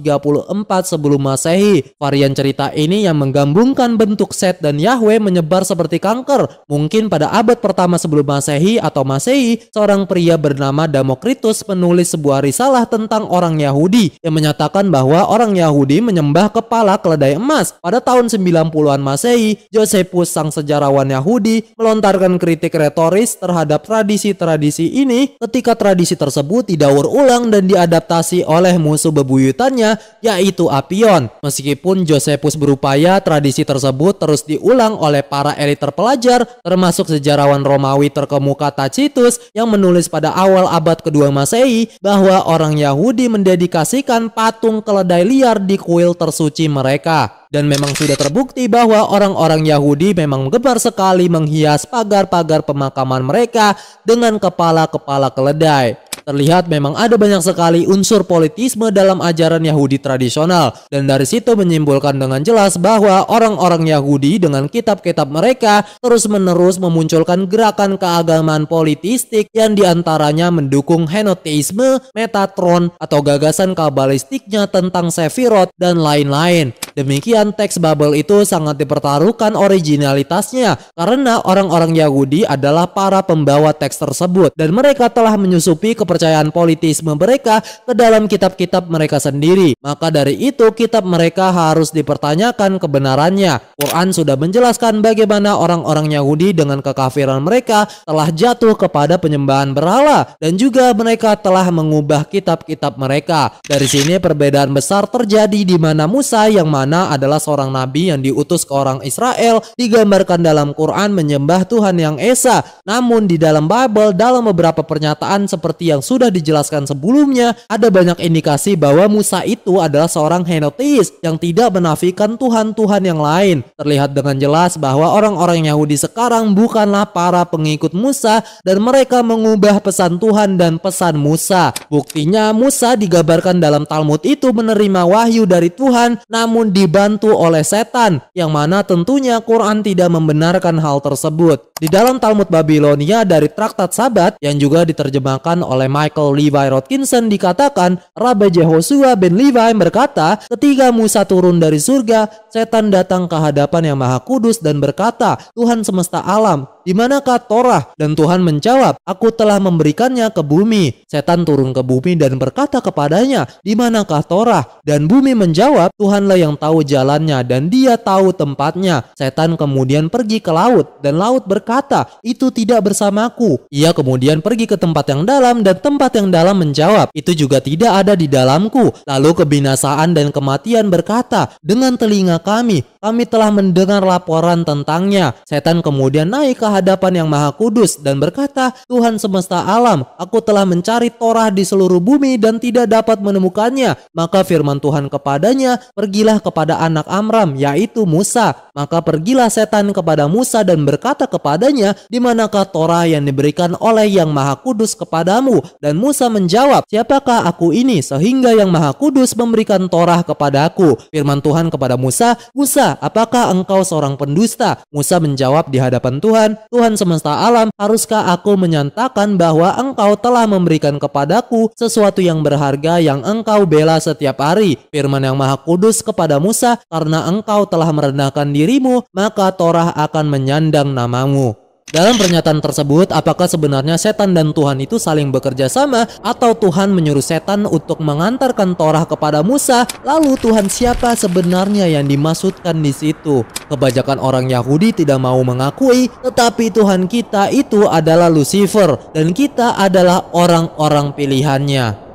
sebelum Masehi. Varian cerita ini yang menggabungkan bentuk Set dan Yahweh menyebar seperti kanker. Mungkin pada abad pertama sebelum Masehi atau Masehi, seorang pria bernama Damokritus menulis sebuah risalah tentang orang Yahudi yang menyatakan bahwa orang Yahudi menyembah kepala keledai emas. Pada tahun 90-an Masehi, Josephus, sang sejarawan Yahudi, melontarkan kritik retoris terhadap tradisi-tradisi ini ketika tradisi tersebut didaur ulang dan diadaptasi oleh musuh bebuyutannya, yaitu Apion. Meskipun Josephus berupaya, tradisi tersebut terus diulang oleh para elit terpelajar, termasuk sejarawan Romawi terkemuka Tacitus yang menulis pada awal abad kedua Masehi bahwa orang Yahudi mendedikasikan patung keledai liar di kuil tersuci mereka. Dan memang sudah terbukti bahwa orang-orang Yahudi memang gemar sekali menghias pagar-pagar pemakaman mereka dengan kepala-kepala keledai. Terlihat memang ada banyak sekali unsur politisme dalam ajaran Yahudi tradisional, dan dari situ menyimpulkan dengan jelas bahwa orang-orang Yahudi dengan kitab-kitab mereka terus-menerus memunculkan gerakan keagamaan politistik yang diantaranya mendukung henoteisme, Metatron, atau gagasan kabalistiknya tentang Sefirot dan lain-lain. Demikian teks Babel itu sangat dipertaruhkan originalitasnya karena orang-orang Yahudi adalah para pembawa teks tersebut dan mereka telah menyusupi kepercayaan politisme mereka ke dalam kitab-kitab mereka sendiri. Maka dari itu kitab mereka harus dipertanyakan kebenarannya. Quran sudah menjelaskan bagaimana orang-orang Yahudi dengan kekafiran mereka telah jatuh kepada penyembahan berhala dan juga mereka telah mengubah kitab-kitab mereka. Dari sini perbedaan besar terjadi di mana Musa yang mana adalah seorang nabi yang diutus ke orang Israel digambarkan dalam Quran menyembah Tuhan yang Esa. Namun di dalam Bible dalam beberapa pernyataan seperti yang sudah dijelaskan sebelumnya ada banyak indikasi bahwa Musa itu adalah seorang henoteis yang tidak menafikan Tuhan-Tuhan yang lain. Terlihat dengan jelas bahwa orang-orang Yahudi sekarang bukanlah para pengikut Musa dan mereka mengubah pesan Tuhan dan pesan Musa. Buktinya Musa digambarkan dalam Talmud itu menerima wahyu dari Tuhan namun dibantu oleh setan, yang mana tentunya Quran tidak membenarkan hal tersebut. Di dalam Talmud Babilonia dari Traktat Sabat yang juga diterjemahkan oleh Michael Levi Rodkinson dikatakan Rabbi Jehoshua ben Levi berkata, ketika Musa turun dari surga, setan datang ke hadapan yang Maha Kudus dan berkata, Tuhan semesta alam, di manakah Torah? Dan Tuhan menjawab, aku telah memberikannya ke bumi. Setan turun ke bumi dan berkata kepadanya, di manakah Torah? Dan bumi menjawab, Tuhanlah yang tahu jalannya dan dia tahu tempatnya. Setan kemudian pergi ke laut dan laut berkata, itu tidak bersamaku. Ia kemudian pergi ke tempat yang dalam dan tempat yang dalam menjawab, itu juga tidak ada di dalamku. Lalu kebinasaan dan kematian berkata, dengan telinga kami telah mendengar laporan tentangnya. Setan kemudian naik ke hadapan yang Maha Kudus dan berkata, Tuhan semesta alam, aku telah mencari Torah di seluruh bumi dan tidak dapat menemukannya. Maka firman Tuhan kepadanya, pergilah kepada anak Amram, yaitu Musa. Maka pergilah setan kepada Musa dan berkata kepadanya, di manakah Torah yang diberikan oleh yang Maha Kudus kepadamu? Dan Musa menjawab, siapakah aku ini sehingga yang Maha Kudus memberikan Torah kepadaku? Firman Tuhan kepada Musa, Musa, apakah engkau seorang pendusta? Musa menjawab di hadapan Tuhan, Tuhan semesta alam, haruskah aku menyatakan bahwa engkau telah memberikan kepadaku sesuatu yang berharga yang engkau bela setiap hari? Firman yang Maha Kudus kepada Musa, karena engkau telah merendahkan dirimu, maka Torah akan menyandang namamu. Dalam pernyataan tersebut, apakah sebenarnya setan dan Tuhan itu saling bekerja sama atau Tuhan menyuruh setan untuk mengantarkan Torah kepada Musa? Lalu Tuhan siapa sebenarnya yang dimaksudkan di situ? Kebanyakan orang Yahudi tidak mau mengakui, tetapi Tuhan kita itu adalah Lucifer dan kita adalah orang-orang pilihannya.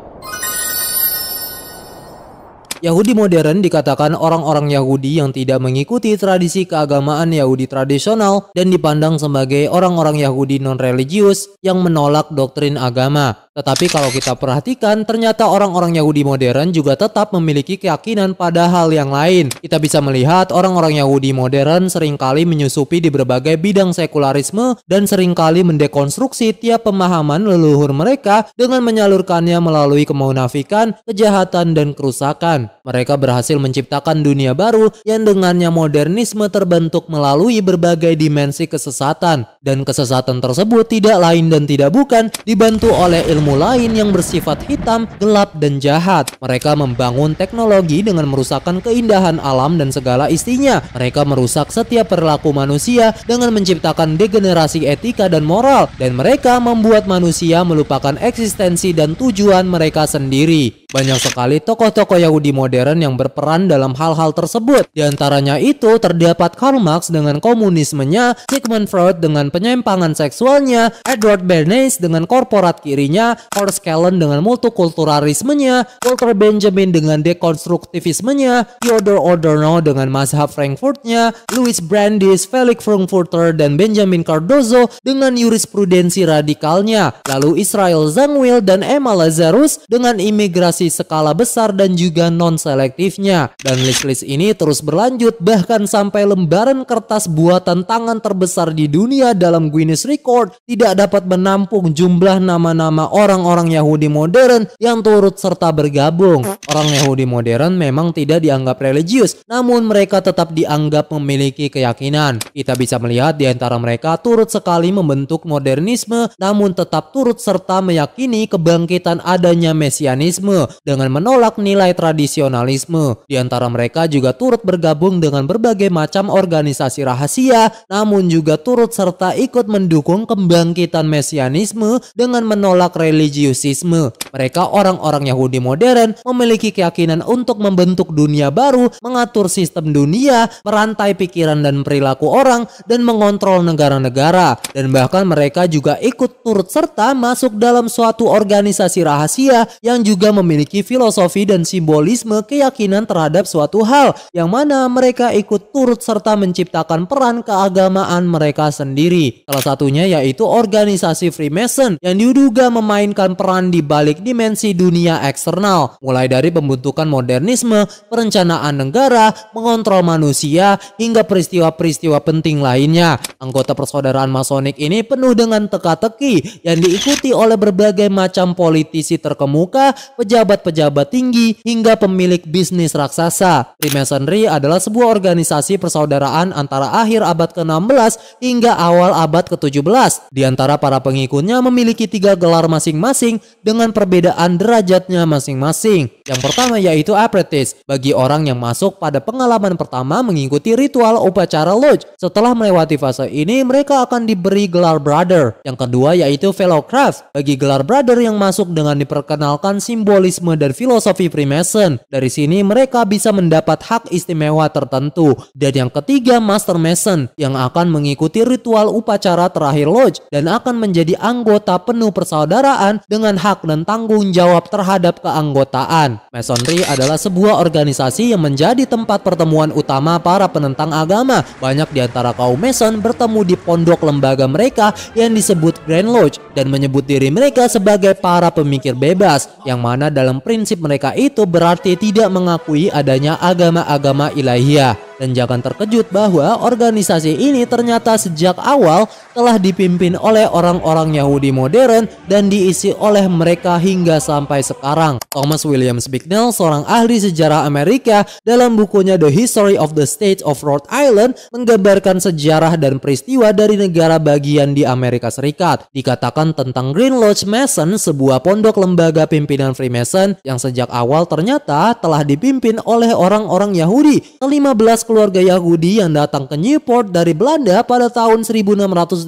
Yahudi modern dikatakan orang-orang Yahudi yang tidak mengikuti tradisi keagamaan Yahudi tradisional dan dipandang sebagai orang-orang Yahudi non-religius yang menolak doktrin agama. Tetapi kalau kita perhatikan, ternyata orang-orang Yahudi modern juga tetap memiliki keyakinan pada hal yang lain. Kita bisa melihat orang-orang Yahudi modern seringkali menyusupi di berbagai bidang sekularisme dan seringkali mendekonstruksi tiap pemahaman leluhur mereka dengan menyalurkannya melalui kemunafikan, kejahatan, dan kerusakan. Mereka berhasil menciptakan dunia baru yang dengannya modernisme terbentuk melalui berbagai dimensi kesesatan. Dan kesesatan tersebut tidak lain dan tidak bukan dibantu oleh ilmu lain yang bersifat hitam, gelap, dan jahat. Mereka membangun teknologi dengan merusakkan keindahan alam dan segala isinya. Mereka merusak setiap perilaku manusia dengan menciptakan degenerasi etika dan moral. Dan mereka membuat manusia melupakan eksistensi dan tujuan mereka sendiri. Banyak sekali tokoh-tokoh Yahudi modern yang berperan dalam hal-hal tersebut. Di antaranya itu terdapat Karl Marx dengan komunismenya, Sigmund Freud dengan penyimpangan seksualnya, Edward Bernays dengan korporat kirinya, Horst Kellen dengan multikulturalismenya, Walter Benjamin dengan dekonstruktivismenya, Theodor Adorno dengan mazhab Frankfurtnya, Louis Brandeis, Felix Frankfurter, dan Benjamin Cardozo dengan jurisprudensi radikalnya, lalu Israel Zangwill dan Emma Lazarus dengan imigrasi skala besar dan juga non-selektifnya. Dan list-list ini terus berlanjut bahkan sampai lembaran kertas buatan tangan terbesar di dunia dalam Guinness Record tidak dapat menampung jumlah nama-nama orang-orang Yahudi modern yang turut serta bergabung. Orang Yahudi modern memang tidak dianggap religius, namun mereka tetap dianggap memiliki keyakinan. Kita bisa melihat di antara mereka turut sekali membentuk modernisme, namun tetap turut serta meyakini kebangkitan adanya mesianisme. dengan menolak nilai tradisionalisme. Di antara mereka juga turut bergabung dengan berbagai macam organisasi rahasia, namun juga turut serta ikut mendukung kebangkitan mesianisme dengan menolak religiusisme. Mereka orang-orang Yahudi modern memiliki keyakinan untuk membentuk dunia baru, mengatur sistem dunia, merantai pikiran dan perilaku orang, dan mengontrol negara-negara. Dan bahkan mereka juga ikut turut serta masuk dalam suatu organisasi rahasia yang juga memiliki filosofi dan simbolisme keyakinan terhadap suatu hal, yang mana mereka ikut turut serta menciptakan peran keagamaan mereka sendiri. Salah satunya yaitu organisasi Freemason yang diduga memainkan peran di balik dimensi dunia eksternal, mulai dari pembentukan modernisme, perencanaan negara, mengontrol manusia, hingga peristiwa-peristiwa penting lainnya. Anggota persaudaraan Masonik ini penuh dengan teka-teki yang diikuti oleh berbagai macam politisi terkemuka, pejabat-pejabat tinggi, hingga pemilik bisnis raksasa. Freemasonry adalah sebuah organisasi persaudaraan antara akhir abad ke-16 hingga awal abad ke-17. Di antara para pengikutnya memiliki 3 gelar masing-masing dengan perbedaan derajatnya masing-masing. Yang pertama yaitu apprentice, bagi orang yang masuk pada pengalaman pertama mengikuti ritual upacara lodge. Setelah melewati fase ini, mereka akan diberi gelar brother. Yang kedua yaitu fellowcraft, bagi gelar brother yang masuk dengan diperkenalkan simbolisme dan filosofi Freemason. Dari sini mereka bisa mendapat hak istimewa tertentu. Dan yang ketiga master mason, yang akan mengikuti ritual upacara terakhir lodge dan akan menjadi anggota penuh persaudaraan dengan hak dan tanggung jawab terhadap keanggotaan. Masonry adalah sebuah organisasi yang menjadi tempat pertemuan utama para penentang agama. Banyak di antara kaum Mason bertemu di pondok lembaga mereka yang disebut Grand Lodge dan menyebut diri mereka sebagai para pemikir bebas, yang mana dalam prinsip mereka itu berarti tidak mengakui adanya agama-agama ilahiyah. Dan jangan terkejut bahwa organisasi ini ternyata sejak awal telah dipimpin oleh orang-orang Yahudi modern dan diisi oleh mereka hingga sampai sekarang. Thomas Williams Bicknell, seorang ahli sejarah Amerika, dalam bukunya The History of the State of Rhode Island menggambarkan sejarah dan peristiwa dari negara bagian di Amerika Serikat. Dikatakan tentang Green Lodge Mason, sebuah pondok lembaga pimpinan Freemason yang sejak awal ternyata telah dipimpin oleh orang-orang Yahudi. Ke-15 keluarga Yahudi yang datang ke Newport dari Belanda pada tahun 1658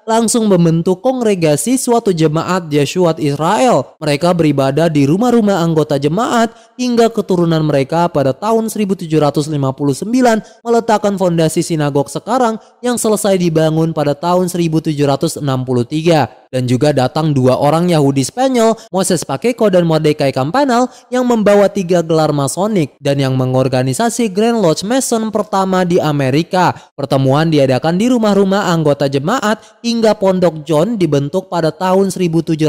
langsung membentuk kongregasi suatu jemaat Yeshuat Israel. Mereka beribadah di rumah-rumah anggota jemaat hingga keturunan mereka pada tahun 1759 meletakkan fondasi sinagog sekarang yang selesai dibangun pada tahun 1763. Dan juga datang 2 orang Yahudi Spanyol, Moses Pacheco dan Mordecai Campanale, yang membawa 3 gelar masonik dan yang mengorganisasi Grand Lodge Mason pertama di Amerika. Pertemuan diadakan di rumah-rumah anggota jemaat hingga Pondok John dibentuk pada tahun 1750.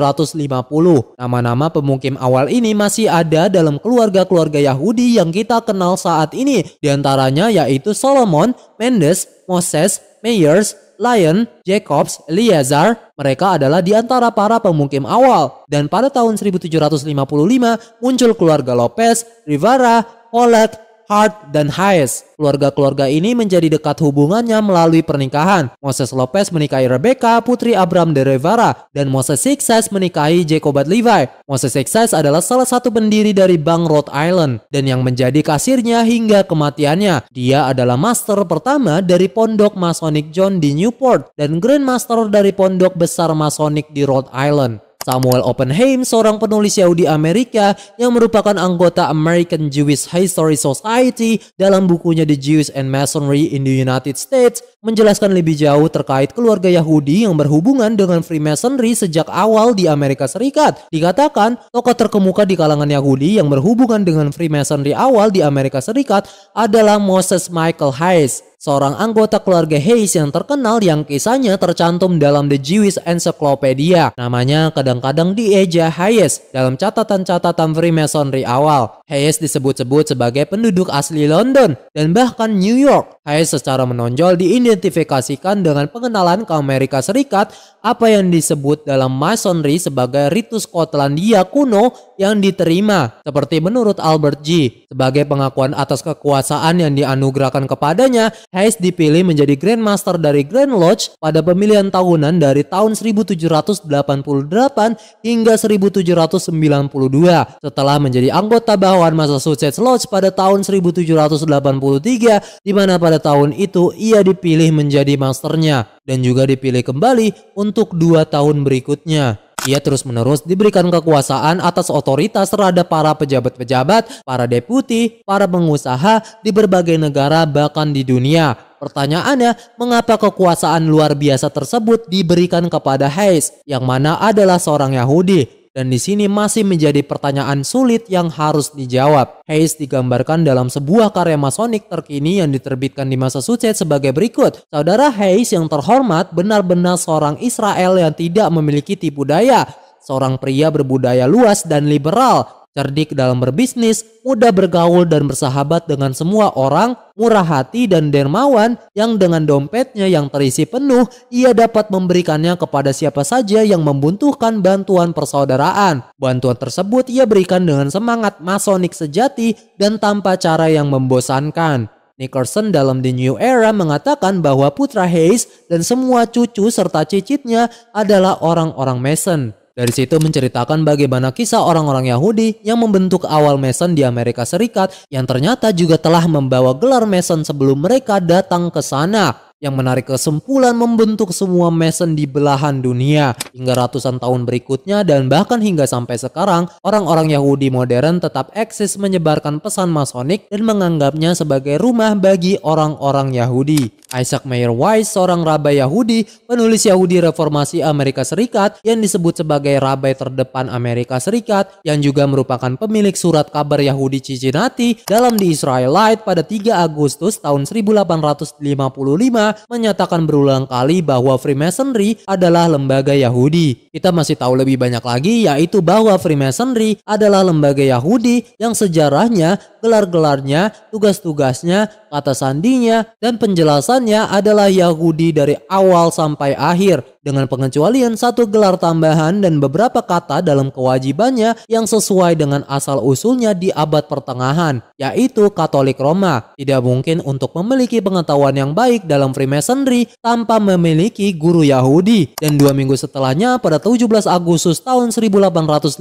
Nama-nama pemukim awal ini masih ada dalam keluarga-keluarga Yahudi yang kita kenal saat ini. Di antaranya yaitu Solomon, Mendes, Moses, Meyers, Lyon, Jacobs, Eleazar. Mereka adalah di antara para pemukim awal. Dan pada tahun 1755 muncul keluarga Lopez, Rivera, Pollack, Hart, dan Hayes. Keluarga-keluarga ini menjadi dekat hubungannya melalui pernikahan. Moses Lopez menikahi Rebecca, putri Abram de Rivera, dan Moses Sixes menikahi Jacobat Levi. Moses Sixes adalah salah satu pendiri dari Bank Rhode Island dan yang menjadi kasirnya hingga kematiannya. Dia adalah master pertama dari Pondok Masonic John di Newport dan Grand Master dari Pondok Besar Masonic di Rhode Island. Samuel Oppenheim, seorang penulis Yahudi Amerika yang merupakan anggota American Jewish History Society, dalam bukunya The Jews and Masonry in the United States menjelaskan lebih jauh terkait keluarga Yahudi yang berhubungan dengan Freemasonry sejak awal di Amerika Serikat. Dikatakan tokoh terkemuka di kalangan Yahudi yang berhubungan dengan Freemasonry awal di Amerika Serikat adalah Moses Michael Hayes, seorang anggota keluarga Hayes yang terkenal yang kisahnya tercantum dalam The Jewish Encyclopedia. Namanya kadang-kadang dieja Hayes dalam catatan-catatan Freemasonry awal. Hayes disebut-sebut sebagai penduduk asli London dan bahkan New York. Hayes secara menonjol diidentifikasikan dengan pengenalan ke Amerika Serikat apa yang disebut dalam Masonry sebagai ritus Skotlandia kuno yang diterima, seperti menurut Albert G. Sebagai pengakuan atas kekuasaan yang dianugerahkan kepadanya, Hayes dipilih menjadi Grand Master dari Grand Lodge pada pemilihan tahunan dari tahun 1788 hingga 1792 setelah menjadi anggota bawahan Massachusetts Lodge pada tahun 1783, di mana pada tahun itu ia dipilih menjadi masternya dan juga dipilih kembali untuk 2 tahun berikutnya. Ia terus-menerus diberikan kekuasaan atas otoritas terhadap para pejabat-pejabat, para deputi, para pengusaha di berbagai negara bahkan di dunia. Pertanyaannya, mengapa kekuasaan luar biasa tersebut diberikan kepada Hayes, yang mana adalah seorang Yahudi? Dan di sini masih menjadi pertanyaan sulit yang harus dijawab. Hayes digambarkan dalam sebuah karya masonik terkini yang diterbitkan di Massachusetts sebagai berikut. Saudara Hayes yang terhormat benar-benar seorang Israel yang tidak memiliki tipu daya. Seorang pria berbudaya luas dan liberal, cerdik dalam berbisnis, mudah bergaul dan bersahabat dengan semua orang, murah hati dan dermawan yang dengan dompetnya yang terisi penuh, ia dapat memberikannya kepada siapa saja yang membutuhkan bantuan persaudaraan. Bantuan tersebut ia berikan dengan semangat masonik sejati dan tanpa cara yang membosankan. Nickerson dalam The New Era mengatakan bahwa putra Hayes dan semua cucu serta cicitnya adalah orang-orang Mason. Dari situ menceritakan bagaimana kisah orang-orang Yahudi yang membentuk awal Mason di Amerika Serikat yang ternyata juga telah membawa gelar Mason sebelum mereka datang ke sana. Yang menarik kesimpulan membentuk semua Mason di belahan dunia hingga ratusan tahun berikutnya dan bahkan hingga sampai sekarang orang-orang Yahudi modern tetap eksis menyebarkan pesan masonik dan menganggapnya sebagai rumah bagi orang-orang Yahudi. Isaac Mayer Weiss, seorang rabai Yahudi, penulis Yahudi Reformasi Amerika Serikat yang disebut sebagai rabai terdepan Amerika Serikat yang juga merupakan pemilik surat kabar Yahudi Cincinnati dalam The Israelite pada 3 Agustus tahun 1855 menyatakan berulang kali bahwa Freemasonry adalah lembaga Yahudi. Kita masih tahu lebih banyak lagi, yaitu bahwa Freemasonry adalah lembaga Yahudi yang sejarahnya, gelar-gelarnya, tugas-tugasnya, kata sandinya, dan penjelasannya adalah Yahudi dari awal sampai akhir, dengan pengecualian satu gelar tambahan dan beberapa kata dalam kewajibannya yang sesuai dengan asal-usulnya di abad pertengahan, yaitu Katolik Roma. Tidak mungkin untuk memiliki pengetahuan yang baik dalam Freemasonry tanpa memiliki guru Yahudi. Dan 2 minggu setelahnya pada 17 Agustus tahun 1855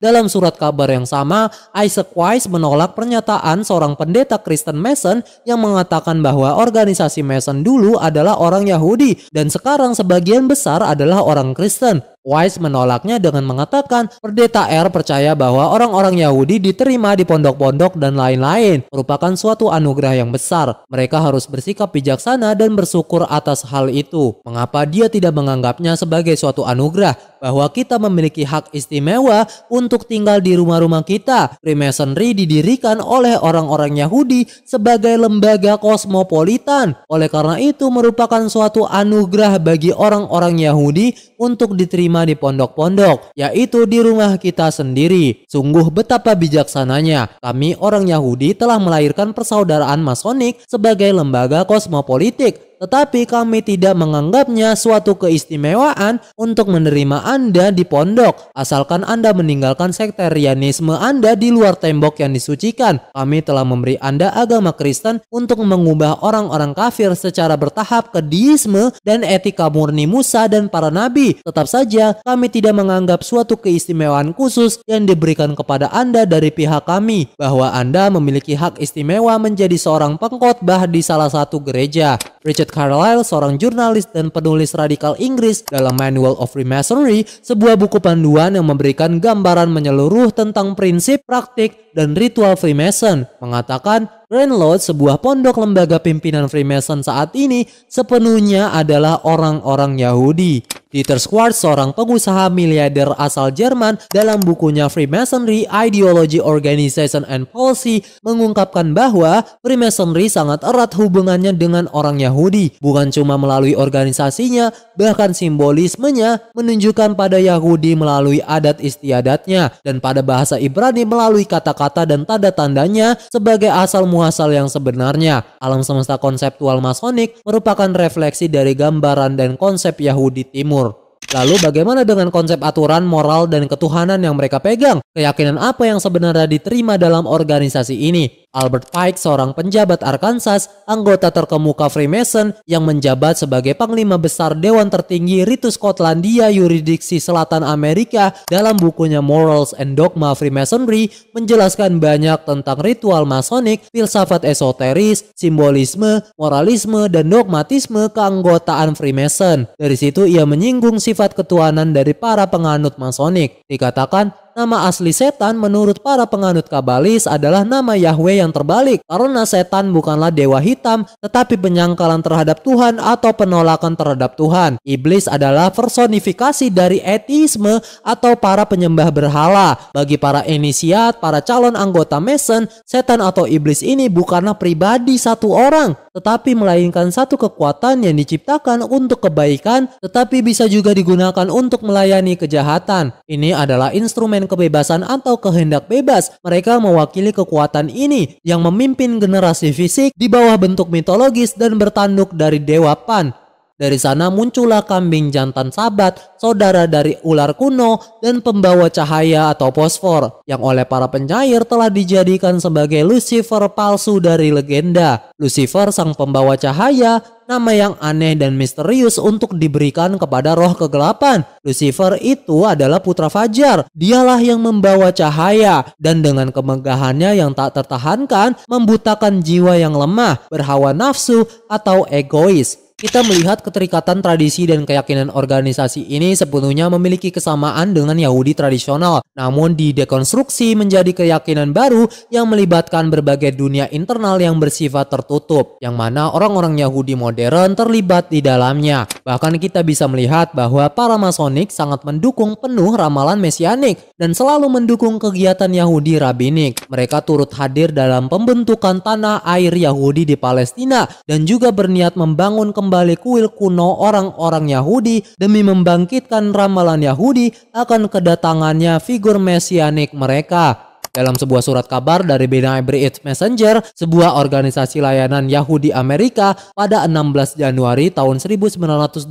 dalam surat kabar yang sama, Isaac Weiss menolak pernyataan seorang pendeta Kristen Mason yang mengatakan bahwa organisasi Mason dulu adalah orang Yahudi dan sekarang sebagian besar adalah orang Kristen. Weiss menolaknya dengan mengatakan pendeta R percaya bahwa orang-orang Yahudi diterima di pondok-pondok dan lain-lain merupakan suatu anugerah yang besar. Mereka harus bersikap bijaksana dan bersyukur atas hal itu. Mengapa dia tidak menganggapnya sebagai suatu anugerah bahwa kita memiliki hak istimewa untuk tinggal di rumah-rumah kita? Freemasonry didirikan oleh orang-orang Yahudi sebagai lembaga kosmopolitan. Oleh karena itu merupakan suatu anugerah bagi orang-orang Yahudi untuk diterima di pondok-pondok, yaitu di rumah kita sendiri. Sungguh betapa bijaksananya kami orang Yahudi telah melahirkan persaudaraan masonik sebagai lembaga kosmopolitik. Tetapi kami tidak menganggapnya suatu keistimewaan untuk menerima Anda di pondok, asalkan Anda meninggalkan sektarianisme Anda di luar tembok yang disucikan. Kami telah memberi Anda agama Kristen untuk mengubah orang-orang kafir secara bertahap ke deisme dan etika murni Musa dan para nabi. Tetap saja kami tidak menganggap suatu keistimewaan khusus yang diberikan kepada Anda dari pihak kami, bahwa Anda memiliki hak istimewa menjadi seorang pengkhotbah di salah satu gereja. Richard Carlile, seorang jurnalis dan penulis radikal Inggris, dalam Manual of Freemasonry, sebuah buku panduan yang memberikan gambaran menyeluruh tentang prinsip, praktik, dan ritual Freemason, mengatakan Grand Lodge, sebuah pondok lembaga pimpinan Freemason saat ini, sepenuhnya adalah orang-orang Yahudi. Dieter Schwartz, seorang pengusaha miliarder asal Jerman, dalam bukunya Freemasonry, Ideology, Organization, and Policy, mengungkapkan bahwa Freemasonry sangat erat hubungannya dengan orang Yahudi, bukan cuma melalui organisasinya, bahkan simbolismenya menunjukkan pada Yahudi melalui adat istiadatnya, dan pada bahasa Ibrani melalui kata-kata dan tanda-tandanya sebagai asal muasal yang sebenarnya. Alam semesta konseptual masonik merupakan refleksi dari gambaran dan konsep Yahudi Timur. Lalu bagaimana dengan konsep aturan, moral, dan ketuhanan yang mereka pegang? Keyakinan apa yang sebenarnya diterima dalam organisasi ini? Albert Pike, seorang penjabat Arkansas, anggota terkemuka Freemason yang menjabat sebagai panglima besar Dewan Tertinggi Ritus Skotlandia Yurisdiksi Selatan Amerika, dalam bukunya Morals and Dogma Freemasonry menjelaskan banyak tentang ritual masonik, filsafat esoteris, simbolisme, moralisme, dan dogmatisme keanggotaan Freemason. Dari situ ia menyinggung sifat ketuhanan dari para penganut masonik. Dikatakan nama asli setan menurut para penganut kabalis adalah nama Yahweh yang terbalik, karena setan bukanlah dewa hitam tetapi penyangkalan terhadap Tuhan atau penolakan terhadap Tuhan. Iblis adalah personifikasi dari ateisme atau para penyembah berhala. Bagi para inisiat, para calon anggota Mason, setan atau iblis ini bukanlah pribadi satu orang, tetapi melainkan satu kekuatan yang diciptakan untuk kebaikan tetapi bisa juga digunakan untuk melayani kejahatan. Ini adalah instrumen kebebasan atau kehendak bebas. Mereka mewakili kekuatan ini yang memimpin generasi fisik di bawah bentuk mitologis dan bertanduk dari dewa Pan. Dari sana muncullah kambing jantan Sabat, saudara dari ular kuno, dan pembawa cahaya atau fosfor, yang oleh para penyair telah dijadikan sebagai Lucifer palsu dari legenda. Lucifer, sang pembawa cahaya, nama yang aneh dan misterius untuk diberikan kepada roh kegelapan. Lucifer itu adalah putra Fajar. Dialah yang membawa cahaya dan dengan kemegahannya yang tak tertahankan membutakan jiwa yang lemah, berhawa nafsu atau egois. Kita melihat keterikatan tradisi dan keyakinan organisasi ini sepenuhnya memiliki kesamaan dengan Yahudi tradisional, namun didekonstruksi menjadi keyakinan baru yang melibatkan berbagai dunia internal yang bersifat tertutup, yang mana orang-orang Yahudi modern terlibat di dalamnya. Bahkan kita bisa melihat bahwa para Masonik sangat mendukung penuh ramalan mesianik dan selalu mendukung kegiatan Yahudi rabbinik. Mereka turut hadir dalam pembentukan tanah air Yahudi di Palestina dan juga berniat membangun kembali kuil kuno orang-orang Yahudi demi membangkitkan ramalan Yahudi akan kedatangannya figur mesianik mereka. Dalam sebuah surat kabar dari B'nai B'rith Messenger, sebuah organisasi layanan Yahudi Amerika, pada 16 Januari tahun 1925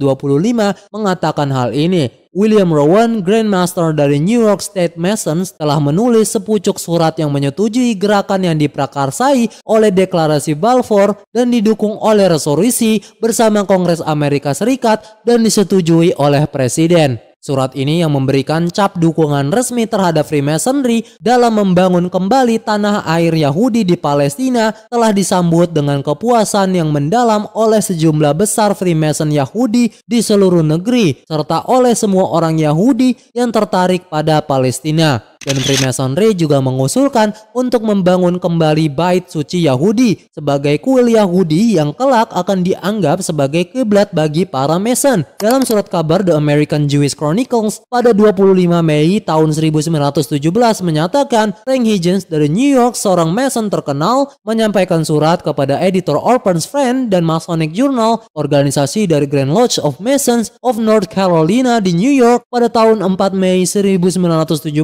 mengatakan hal ini. William Rowan, Grandmaster dari New York State Masons, telah menulis sepucuk surat yang menyetujui gerakan yang diprakarsai oleh Deklarasi Balfour dan didukung oleh resolusi bersama Kongres Amerika Serikat dan disetujui oleh Presiden. Surat ini yang memberikan cap dukungan resmi terhadap Freemasonry dalam membangun kembali tanah air Yahudi di Palestina telah disambut dengan kepuasan yang mendalam oleh sejumlah besar Freemason Yahudi di seluruh negeri serta oleh semua orang Yahudi yang tertarik pada Palestina. Dan Freemasonry juga mengusulkan untuk membangun kembali Bait Suci Yahudi sebagai kuil Yahudi yang kelak akan dianggap sebagai kiblat bagi para Mason. Dalam surat kabar The American Jewish Chronicles pada 25 Mei tahun 1917 menyatakan Frank Higgins dari New York, seorang Mason terkenal, menyampaikan surat kepada editor Orphan's Friend dan Masonic Journal, organisasi dari Grand Lodge of Masons of North Carolina di New York, pada tahun 4 Mei 1917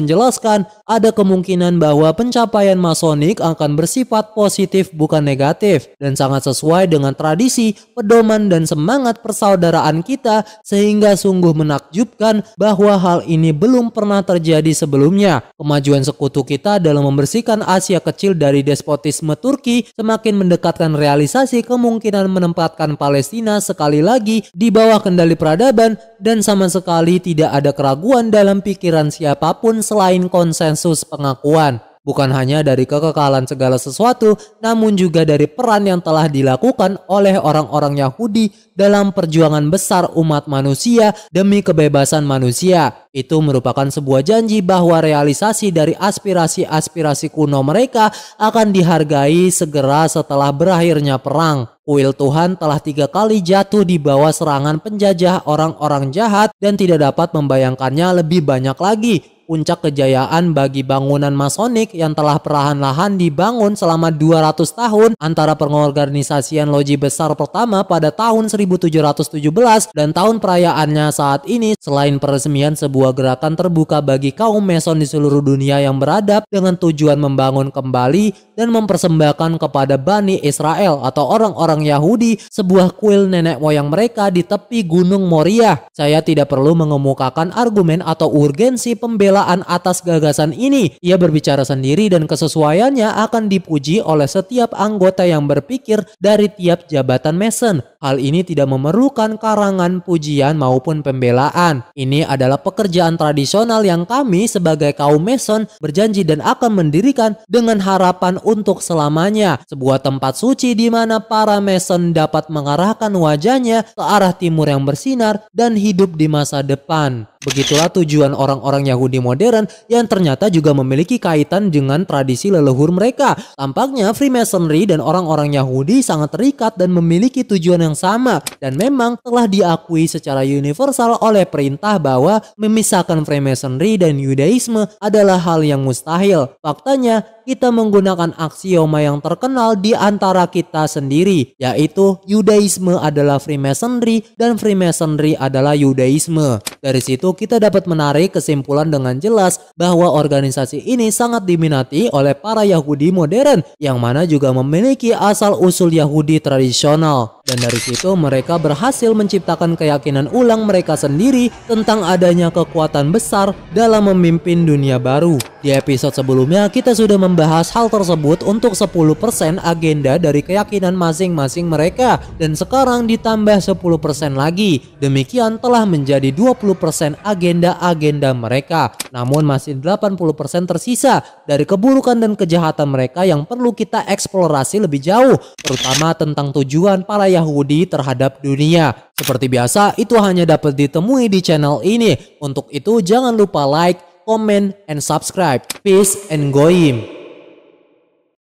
menjelaskan ada kemungkinan bahwa pencapaian masonik akan bersifat positif bukan negatif dan sangat sesuai dengan tradisi, pedoman dan semangat persaudaraan kita, sehingga sungguh menakjubkan bahwa hal ini belum pernah terjadi sebelumnya. Kemajuan sekutu kita dalam membersihkan Asia Kecil dari despotisme Turki semakin mendekatkan realisasi kemungkinan menempatkan Palestina sekali lagi di bawah kendali peradaban, dan sama sekali tidak ada keraguan dalam pikiran siapapun selain konsensus pengakuan. Bukan hanya dari kekekalan segala sesuatu, namun juga dari peran yang telah dilakukan oleh orang-orang Yahudi dalam perjuangan besar umat manusia demi kebebasan manusia. Itu merupakan sebuah janji bahwa realisasi dari aspirasi-aspirasi kuno mereka akan dihargai segera setelah berakhirnya perang. Kuil Tuhan telah 3 kali jatuh di bawah serangan penjajah orang-orang jahat dan tidak dapat membayangkannya lebih banyak lagi. Puncak kejayaan bagi bangunan masonik yang telah perlahan-lahan dibangun selama 200 tahun antara pengorganisasian loji besar pertama pada tahun 1717 dan tahun perayaannya saat ini, selain peresmian sebuah gerakan terbuka bagi kaum Mason di seluruh dunia yang beradab dengan tujuan membangun kembali dan mempersembahkan kepada Bani Israel atau orang-orang Yahudi sebuah kuil nenek moyang mereka di tepi Gunung Moria. Saya tidak perlu mengemukakan argumen atau urgensi pembelaan pembelaan atas gagasan ini. Ia berbicara sendiri dan kesesuaiannya akan dipuji oleh setiap anggota yang berpikir dari tiap jabatan Mason. Hal ini tidak memerlukan karangan pujian maupun pembelaan. Ini adalah pekerjaan tradisional yang kami sebagai kaum Mason berjanji dan akan mendirikan dengan harapan untuk selamanya. Sebuah tempat suci di mana para Mason dapat mengarahkan wajahnya ke arah timur yang bersinar dan hidup di masa depan. Begitulah tujuan orang-orang Yahudi modern yang ternyata juga memiliki kaitan dengan tradisi leluhur mereka. Tampaknya Freemasonry dan orang-orang Yahudi sangat terikat dan memiliki tujuan yang sama, dan memang telah diakui secara universal oleh perintah bahwa memisahkan Freemasonry dan Yudaisme adalah hal yang mustahil. Faktanya, kita menggunakan aksioma yang terkenal di antara kita sendiri, yaitu Yudaisme adalah Freemasonry dan Freemasonry adalah Yudaisme. Dari situ kita dapat menarik kesimpulan dengan jelas bahwa organisasi ini sangat diminati oleh para Yahudi modern yang mana juga memiliki asal-usul Yahudi tradisional. Dan dari situ mereka berhasil menciptakan keyakinan ulang mereka sendiri tentang adanya kekuatan besar dalam memimpin dunia baru. Di episode sebelumnya kita sudah membahas hal tersebut untuk 10% agenda dari keyakinan masing-masing mereka, dan sekarang ditambah 10% lagi. Demikian telah menjadi 20% agenda-agenda mereka. Namun masih 80% tersisa dari keburukan dan kejahatan mereka yang perlu kita eksplorasi lebih jauh, terutama tentang tujuan para Yahudi terhadap dunia. Seperti biasa, itu hanya dapat ditemui di channel ini. Untuk itu jangan lupa like, comment, and subscribe. Peace and goyim.